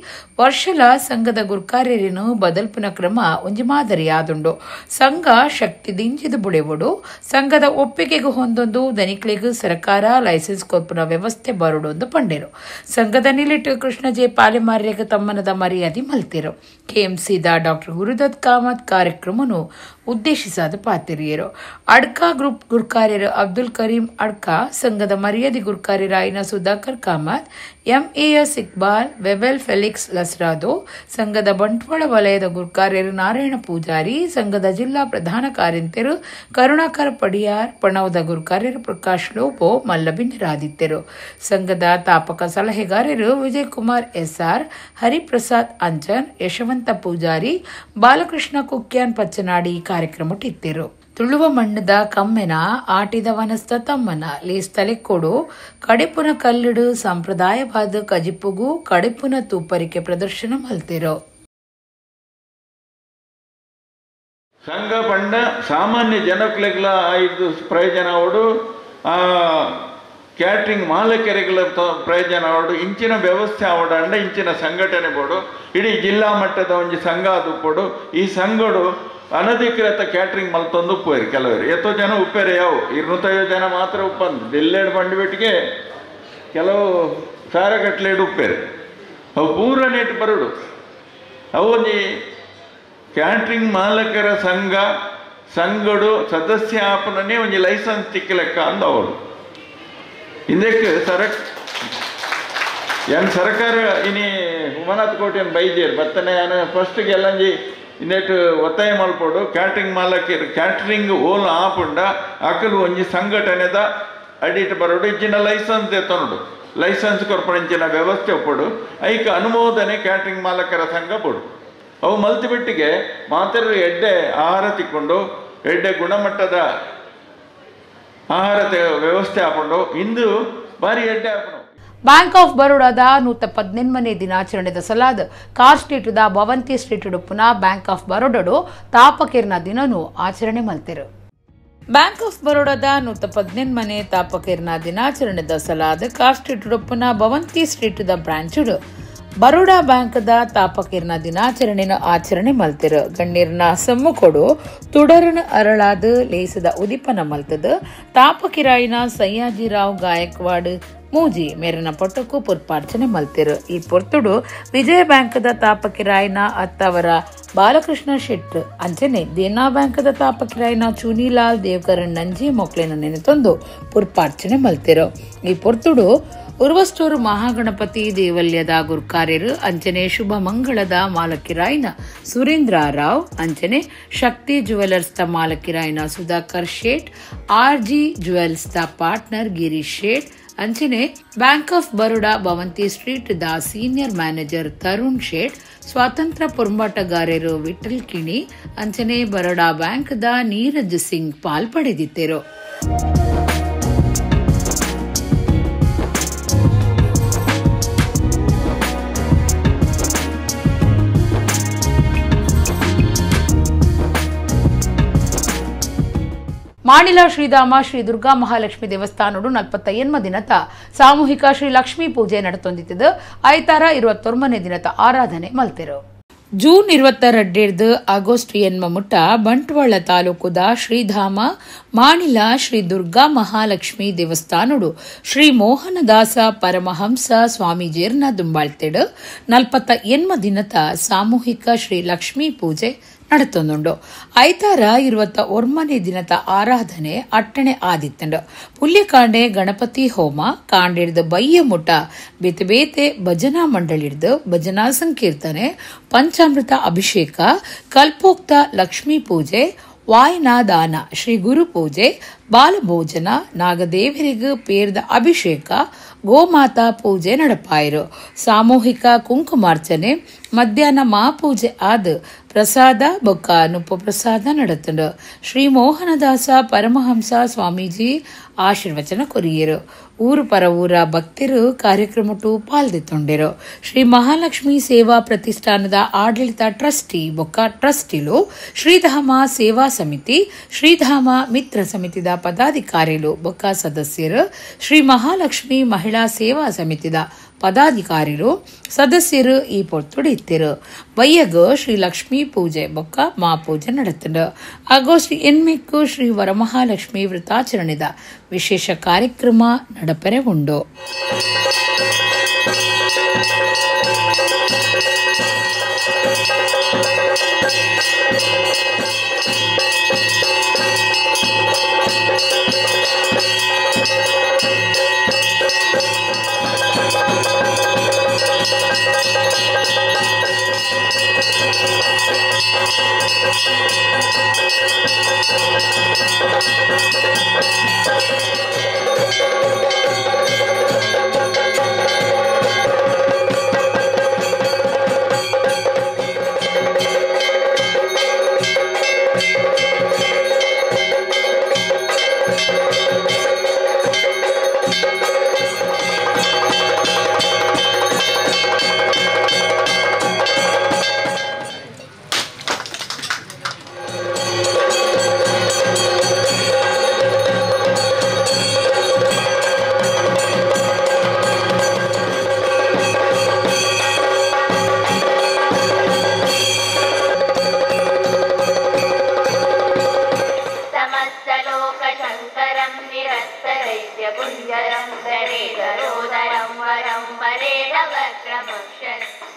ವರ್ಷಲ ಸಂಘದ ಗುರ್ಕಾರ್ಯರೇನು ಬದಲ್ಪುನ ಕ್ರಮ ಒಂಜಿ ಮಾದರಿಯಾದುಂಡು. ಸಂಘ ಶಕ್ತಿ ದಿಂಜಿದ ಬುಳೆವಡು ಸಂಘದ ಒಪ್ಪಿಗೆಗೆ ಹೊಂದೊಂದು ದನಿಕ್ಲೆಗ್ ಸರ್ಕಾರ ಲೈಸೆನ್ಸ್ ಕೊರ್ಪುನ ವ್ಯವಸ್ಥೆ ಬರುಡೊಂದು ಪಂಡೇರು. ಸಂಘದ ನಿಲಿಟ್ ಕೃಷ್ಣ ಜೆ ಪಾಲಿಮಾರ್ಯಗ ತಮ್ಮನದ ಮರ್ಯಾದೆ ಮಲ್ತಿರು. ಕೆಎಂಸಿದ ಡಾಕ್ಟರ್ ಗುರುದತ್ ಕಾಮತ್ ಕಾರ್ಯಕ್ರಮನು ಉದ್ದೇಶಿಸಾದ ಪಾತಿರಿಯರು. ಅಡ್ಕಾ ಗ್ರೂಪ್ ಗುರ್ಕಾರ್ಯರು ಅಬ್ದುಲ್ ಕರೀಂ ಅಡ್ಕಾ, ಸಂಘದ ಮರ್ಯಾದೆ ಗುರ್ಕಾರ್ಯರಾಯಿನ ಸುಧಾಕರ್ ಕಾಮತ್, ಎಂಎಎಸ್ ಇಕ್ಬಾಲ್, ವೆಬೆಲ್ ಫೆಲಿಕ್ಸ್ ಲಸ್ರಾದೋ, ಸಂಘದ ಬಂಟ್ವಾಳ ವಲಯದ ಗುರ್ಕಾರ್ಯರು ನಾರಾಯಣ ಪೂಜಾರಿ, ಸಂಘದ ಜಿಲ್ಲಾ ಪ್ರಧಾನ ಕಾರ್ಯಂತರು ಕರುಣಾಕರ ಪಡಿಯಾರ್, ಪಣವದ ಗುರ್ಕಾರ್ಯರು ಪ್ರಕಾಶ್ ಲೋಬೋ ಮಲ್ಲಬಿಂದರಾದಿತ್ಯರು. ಸಂಘದ ತಾಪಕ ಸಲಹೆಗಾರರು ವಿಜಯ್ ಕುಮಾರ್ ಎಸ್ಆರ್, ಹರಿಪ್ರಸಾದ್ ಅಂಜನ್, ಯಶವಂತ ಪೂಜಾರಿ, ಬಾಲಕೃಷ್ಣ ಕುಕ್ಯಾನ್ ಪಚ್ಚನಾಡಿ ಕಾರ್ಯಕ್ರಮಟ್ಟಿದ್ದರು. ತುಳುವ ಮಣ್ಣದ ಕಮ್ಮೆನ ಆಟಿದ ವನಸ್ತ ತಮ್ಮನ ಲೇಸ್ ತಲೆಕೊಡು ಕಡೆಪುನ ಕಲ್ಲಿಡು ಸಂಪ್ರದಾಯವಾದ ಕಜಿಪ್ಪುಗೂ ಕಡೆಪುನ ತೂಪರಿಕೆ ಪ್ರದರ್ಶನ ಮಲ್ತಿರೋ. ಸಂಘ ಪಂಡ ಸಾಮಾನ್ಯ ಜನಕ್ಲೆಗ್ಲ ಇದು ಪ್ರಯೋಜನ ಅವಡು, ಕ್ಯಾಟ್ರಿಂಗ್ ಮಾಲಕೆರೆಗಳ ಪ್ರಯೋಜನ ಅವಡು, ಇಂಚಿನ ವ್ಯವಸ್ಥೆ ಅವಡಂಡ ಇಂಚಿನ ಸಂಘಟನೆ ಬೋಡು ಇಡೀ ಜಿಲ್ಲಾ ಮಟ್ಟದ ಒಂದು ಸಂಘ ಅದು ಕೊಡು. ಈ ಸಂಘಡು ಅನಧಿಕೃತ ಕ್ಯಾಟ್ರಿಂಗ್ ಮಲ್ತೊಂದು ಉಪ್ಪೇರಿ ಕೆಲವರು ಎಷ್ಟೋ ಜನ ಉಪ್ಪೇರಿ ಯಾವ 250 ಜನ ಮಾತ್ರ ಉಪ್ಪಂದು ದಿಲ್ಲೆಡ್ ಬಂಡುಬಿಟ್ಟಿಗೆ ಕೆಲವು ಸಾರಗಟ್ಲೆಡ್ ಉಪ್ಪೇರಿ ಅವು ಪೂರ ನೆಟ್ಟು ಬರುಡು. ಅವು ಒಂದು ಕ್ಯಾಟ್ರಿಂಗ್ ಮಾಲಕರ ಸಂಘಡು ಸದಸ್ಯ ಆಪನೇ ಒಂದು ಲೈಸೆನ್ಸ್ ತಿಕ್ಕಲೆಕ್ಕ ಅಂದ ಅವರು ಇಂದಕ್ಕೆ ಸರ್ಕಾರ ಇನಿ ಹುಮನಾಥ್ ಕೋಟೆಯನ್ನು ಬೈದೇರು ಬತ್ತನೆ ಫಸ್ಟ್ಗೆ ಎಲ್ಲಂಜಿ ಇನ್ನೆಟ್ಟು ಒತ್ತಾಯ ಮಲ್ಪಡು ಕ್ಯಾಟ್ರಿಂಗ್ ಮಾಲಕರು ಕ್ಯಾಟ್ರಿಂಗ್ ಓಲ್ ಆಪುಂಡ ಅಕಲು ಒಂಜಿ ಸಂಘಟನೆದ ಅಡಿಟ್ ಬರೋಡು ಇಚ್ಚಿನ ಲೈಸೆನ್ಸ್ ಎತ್ತನೋಡು ಲೈಸೆನ್ಸ್ ಕೊರ್ಪಡಿಂಚಿನ ವ್ಯವಸ್ಥೆ ಒಪ್ಪಡು ಐಕ ಅನುಮೋದನೆ ಕ್ಯಾಟ್ರಿಂಗ್ ಮಾಲಕರ ಸಂಘ ಕೊಡು. ಅವು ಮಲ್ತಿಬಿಟ್ಟಿಗೆ ಮಾತ್ರ ಎಡ್ಡೆ ಆಹಾರ ತಿಕ್ಕೊಂಡು ಎಡ್ಡೆ ಗುಣಮಟ್ಟದ ಆಹಾರ ವ್ಯವಸ್ಥೆ ಹಾಕೊಂಡು ಇಂದು ಬಾರಿ ಎಡ್ಡೆ ಹಾಕೊಂಡು. ಬ್ಯಾಂಕ್ ಆಫ್ ಬರೋಡಾದ 118ನೇ ದಿನಾಚರಣೆದ ಸಲಾದ ಕಾರ್ ಸ್ಟ್ರೀಟ್ದ ಭವಂತಿ ಸ್ಟ್ರೀಟ್ ಉಡುಪುನ ಬ್ಯಾಂಕ್ ಆಫ್ ಬರೋಡಡು ತಾಪಕೇರ್ನ ದಿನನು ಆಚರಣೆ ಮಲ್ತಿರು. ಬ್ಯಾಂಕ್ ಆಫ್ ಬರೋಡಾದ 118ನೇ ತಾಪಕೇರ್ನ ದಿನಾಚರಣೆದ ಸಲಾದ ಕಾರ್ ಸ್ಟ್ರೀಟ್ ಉಡುಪುನ ಭವಂತಿ ಸ್ಟ್ರೀಟ್ದ ಬ್ರಾಂಚುಡು ಬರೋಡಾ ಬ್ಯಾಂಕ್ದ ತಾಪಕೇರ್ನ ದಿನಾಚರಣೆನ ಆಚರಣೆ ಮಲ್ತಿರು. ಗಣ್ಯರ್ನ ಸಮ್ಮುಕೊಡು ತುಡರನ ಅರಳಾದ ಲೇಸದ ಉದಿಪನ ಮಲ್ತದ ತಾಪಕಿರಾಯಿನ ಸಯ್ಯಾಜಿರಾವ್ ಗಾಯಕ್ವಾಡ್ ಮೂಜಿ ಮೇರನ ಪೊಟ್ಟಕ್ಕೂ ಪುರ್ಪಾರ್ಚನೆ ಮಲ್ತಿರು. ಈ ಪೊರ್ತುಡು ವಿಜಯ ಬ್ಯಾಂಕ್ದ ತಾಪಕಿರಾಯ್ನ ಅತ್ತವರ ಬಾಲಕೃಷ್ಣ ಶೆಟ್ ಅಂಚನೆ ದೇನಾ ಬ್ಯಾಂಕ್ದ ತಾಪಕಿರಾಯ್ನ ಚೂನಿಲಾಲ್ ದೇವ್ಕರಣ್ ನಂಜಿ ಮೊಕ್ಲಿನ ನೆನೆತೊಂದು ಪುರ್ಪಾರ್ಚನೆ ಮಲ್ತಿರು. ಈ ಪೊರ್ತುಡು ಉರ್ವಸ್ಟೂರು ಮಹಾಗಣಪತಿ ದೇವಲ್ಯದ ಗುರುಕಾರ್ಯರು ಅಂಚನೆ ಶುಭ ಮಂಗಳದ ಮಾಲಕಿರಾಯ್ನ ಸುರೇಂದ್ರ ರಾವ್ ಅಂಚನೆ ಶಕ್ತಿ ಜುವೆಲರ್ಸ್ ದ ಮಾಲಕಿರಾಯ್ನ ಸುಧಾಕರ್ ಶೇಟ್, RG ಜುವೆಲ್ಸ್ ದ ಪಾರ್ಟ್ನರ್ ಗಿರೀಶ್ ಶೇಟ್ ಅಂಚನೆ bank of Baroda Bhavanti street ದ ಸೀನಿಯರ್ ಮ್ಯಾನೇಜರ್ ತರುಣ್ ಶೇಟ್, ಸ್ವಾತಂತ್ರ್ಯ ಪೊರ್ಂಬಾಟಗಾರರು ವಿಠಲ್ ಕಿಣಿ ಅಂಚನೆ ಬರೋಡಾ ಬ್ಯಾಂಕ್ ದ ನೀರಜ್ ಸಿಂಗ್ ಪಾಲ್ಪಡೆದಿದ್ದರು. ಮಾಣಿಲ ಶ್ರೀಧಾಮ ಶ್ರೀ ದುರ್ಗಾ ಮಹಾಲಕ್ಷ್ಮಿ ದೇವಸ್ಥಾನಡು 48 ದಿನದ ಸಾಮೂಹಿಕ ಶ್ರೀ ಲಕ್ಷ್ಮೀ ಪೂಜೆ ನಡೆತೊಂದಿದ್ದು ಐತಾರ 29ನೇ ದಿನದ ಆರಾಧನೆ ಮಲ್ತಿರು. ಜೂನ್ 22 ಆಗಸ್ಟ್ ಮುಟ್ಟ ಬಂಟ್ವಾಳ ತಾಲೂಕುದ ಶ್ರೀಧಾಮ ಮಾಣಿಲ ಶ್ರೀ ದುರ್ಗಾ ಮಹಾಲಕ್ಷ್ಮಿ ದೇವಸ್ಥಾನಡು ಶ್ರೀ ಮೋಹನದಾಸ ಪರಮಹಂಸ ಸ್ವಾಮೀಜಿಯರ್ನ ದುಂಬಾಳ್ತೆಡು 48 ದಿನದ ಸಾಮೂಹಿಕ ಶ್ರೀ ಲಕ್ಷ್ಮೀ ಪೂಜೆ നടത്തുന്നുണ്ട്. ಐತಾರ 21ನೇ ದಿನದ ಆರಾಧನೆ ಅಟ್ಟಣೆ ಆದಿತ್ತಂಡು. ಪುಲ್ಯಕಾಂಡೆ ಗಣಪತಿ ಹೋಮ ಕಾಂಡಿಡ್ದು ಬಯ್ಯ ಮುಟ್ಟ ಬೇತೆ ಬೇತೆ ಭಜನಾ ಮಂಡಳಿಡ್ದು ಭಜನಾ ಸಂಕೀರ್ತನೆ, ಪಂಚಾಮೃತ ಅಭಿಷೇಕ, ಕಲ್ಪೋಕ್ತ ಲಕ್ಷ್ಮೀ ಪೂಜೆ, ವಾಯನಾ ದಾನ, ಶ್ರೀ ಗುರು ಪೂಜೆ, ಬಾಲಭೋಜನ, ನಾಗದೇವರಿಗೂ ಪೇರ್ದ ಅಭಿಷೇಕ, ಗೋಮಾತಾ ಪೂಜೆ ನಡಪಾಯಿರು. ಸಾಮೂಹಿಕ ಕುಂಕುಮಾರ್ಚನೆ ಮಧ್ಯಾಹ್ನ ಮಹಾಪೂಜೆ ಆದ ಪ್ರಸಾದ ಬೊಕ್ಕ ನುಪ್ಪ ಪ್ರಸಾದ ನಡೆತಂಡು. ಶ್ರೀ ಮೋಹನದಾಸ ಪರಮಹಂಸ ಸ್ವಾಮೀಜಿ ಆಶೀರ್ವಚನ ಕೊರಿಯರು. ಊರು ಪರ ಊರ ಭಕ್ತರು ಕಾರ್ಯಕ್ರಮಟು ಪಾಲ್ದೆತ್ತೊಂಡಿರು. ಶ್ರೀ ಮಹಾಲಕ್ಷ್ಮಿ ಸೇವಾ ಪ್ರತಿಷ್ಠಾನದ ಆಡಳಿತ ಟ್ರಸ್ಟಿ ಬೊಕ್ಕ ಟ್ರಸ್ಟಿಲು, ಶ್ರೀಧಾಮ ಸೇವಾ ಸಮಿತಿ, ಶ್ರೀಧಾಮ ಮಿತ್ರ ಸಮಿತಿದ ಪದಾಧಿಕಾರಿಗಳು ಬೊಕ್ಕ ಸದಸ್ಯರು, ಶ್ರೀ ಮಹಾಲಕ್ಷ್ಮಿ ಮಹಿಳಾ ಸೇವಾ ಸಮಿತಿದ ಪದಾಧಿಕಾರಿಗಳು ಸದಸ್ಯರು ಈ ಪೊರ್ತುಡು ಇತ್ತಿರು. ಬಯ್ಯಗ ಶ್ರೀ ಲಕ್ಷ್ಮೀ ಪೂಜೆ ಬೊಕ್ಕ ಮಾಪೂಜೆ ನಡೆತಂಡು. ಆಗಸ್ಟ್ 8 ಶ್ರೀ ವರಮಹಾಲಕ್ಷ್ಮಿ ವೃತಾಚರಣೆದ ವಿಶೇಷ ಕಾರ್ಯಕ್ರಮ ನಡಪರೆ ಉಂಡು.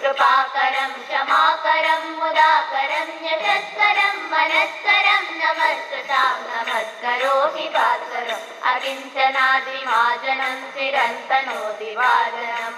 कृपाकरं क्षमाकरं मुदाकरं यशस्करं मनस्करं नमस्कृतां नमस्करोमि भास्करम् अकिञ्चनाद्रिमाजनं चिरन्तनोदिवादनं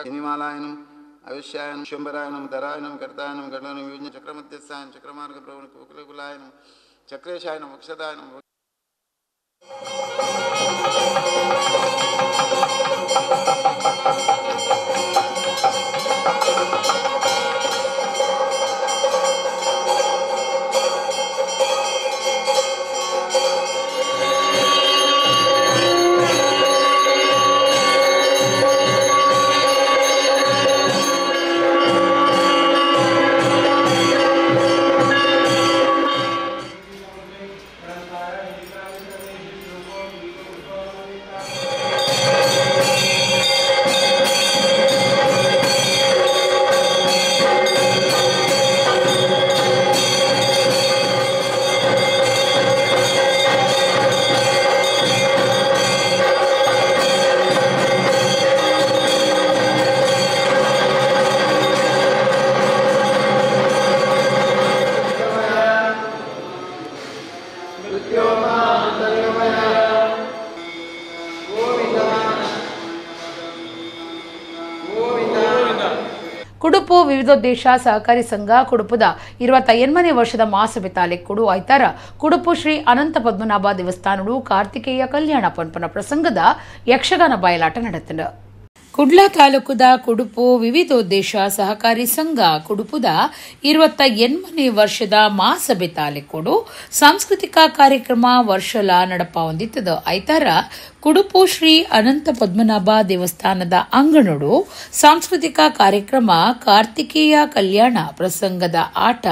हिमालयनम आयुष्यायनम शुंभरायनम धरायनम कर्तायनम गणनम युज्ञ चक्रमध्यस्थायनम चक्रमार्ग प्रवण कुकुलकुलायनम चक्रेशायनम वक्षदायनम ವಿವಿಧೋದ್ದೇಶ ಸಹಕಾರಿ ಸಂಘ ಕುಡುಪುದ 28ನೇ ವರ್ಷದ ಮಾಸಭೆ ತಾಲೀಕುಡು ಐತಾರ ಕುಡುಪು ಶ್ರೀ ಅನಂತ ಪದ್ಮನಾಭ ದೇವಸ್ಥಾನಡು ಕಾರ್ತಿಕೇಯ ಕಲ್ಯಾಣ ಪಂಪನ ಪ್ರಸಂಗದ ಯಕ್ಷಗಾನ ಬಯಲಾಟ ನಡೆತಂಡ. ಕುಡ್ಲ ತಾಲೂಕುದ ಕುಡುಪು ವಿವಿಧೋದ್ದೇಶ ಸಹಕಾರಿ ಸಂಘ ಕುಡುಪುದ 28ನೇ ವರ್ಷದ ಮಾಸಭೆ ತಾಲೀಕುಡು ಸಾಂಸ್ಕೃತಿಕ ಕಾರ್ಯಕ್ರಮ ವರ್ಷಲ ನಡಪ ಹೊಂದಿತ್ತದ ಐತಾರ ಕುಡುಪು ಶ್ರೀ ಅನಂತ ಪದ್ಮನಾಭ ದೇವಸ್ಥಾನದ ಅಂಗಣಡು ಸಾಂಸ್ಕೃತಿಕ ಕಾರ್ಯಕ್ರಮ ಕಾರ್ತಿಕೇಯ ಕಲ್ಯಾಣ ಪ್ರಸಂಗದ ಆಟ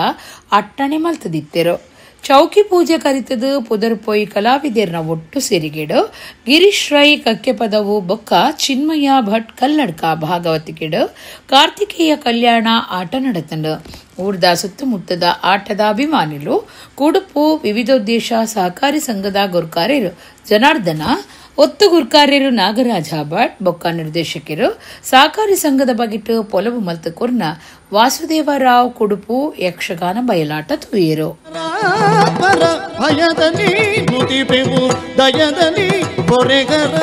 ಅಟ್ಟಣೆ ಮಲ್ತದಿತ್ತೆರು. ಚೌಕಿ ಪೂಜೆ ಕರಿತದು ಪುದರ್ ಪೊಯ್ ಕಲಾವಿದರ್ನ ಒಟ್ಟು ಸೇರಿಗೆಡು ಗಿರೀಶ್ ರೈ ಕಕ್ಕೆ ಪದವು ಬೊಕ್ಕ ಚಿನ್ಮಯ ಭಟ್ ಕಲ್ಲಡ್ಕ ಭಾಗವತಿಕೆಡು ಕಾರ್ತಿಕೇಯ ಕಲ್ಯಾಣ ಆಟ ನಡೆತಂಡು. ಊರ್ದ ಸುತ್ತಮುತ್ತದ ಆಟದ ಅಭಿಮಾನಿಗಳು ಕುಡುಪು ವಿವಿಧೋದ್ದೇಶ ಸಹಕಾರಿ ಸಂಘದ ಗುರ್ಕಾರ್ಯರು ಜನಾರ್ದನ ಒತ್ತು ಗುರ್ಕಾರ್ಯರು ನಾಗರಾಜ ಭಟ್ ಬೊಕ್ಕ ನಿರ್ದೇಶಕರು ಸಹಕಾರಿ ಸಂಘದ ಬಗೆಟ್ಟು ಪೊಲವು ಮಲ್ತಕೂರ್ನ ವಾಸುದೇವರಾವ್ ಕುಡುಪು ಯಕ್ಷಗಾನ ಬಯಲಾಟ ತುರಿಯರು. ಭಯದಲ್ಲಿ ನುಡಿಬೆವು ದಯದಲ್ಲಿ ಹೊರೆಗರ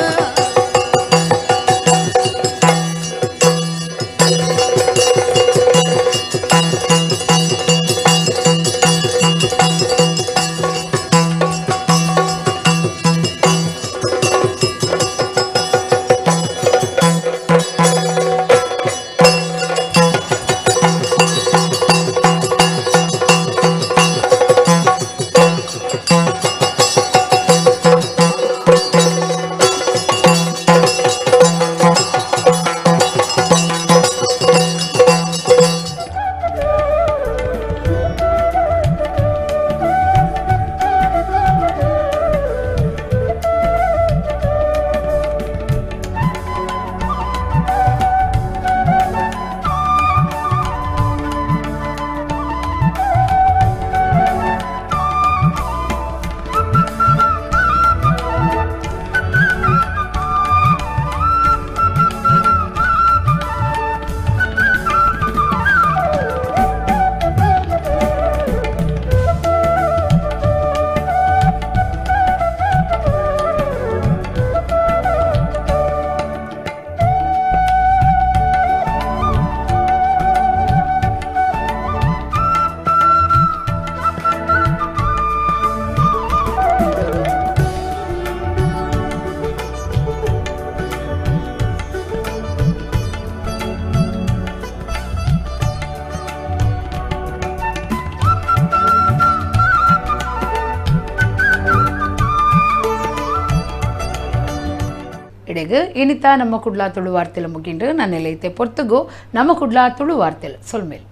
ಇನಿತ ನಮ್ಮ ಕುಡ್ಲಾ ತುಳು ವಾರ್ತೆಲ ಮುಗಿಂಡು ನನ್ನೆಲ್ಲೈತೆ ಪೊರ್ತುಗು ನಮ್ಮ ಕುಡ್ಲಾ ತುಳು ವಾರ್ತೆಲ್ ಸೊಲ್ಮೇಲ್.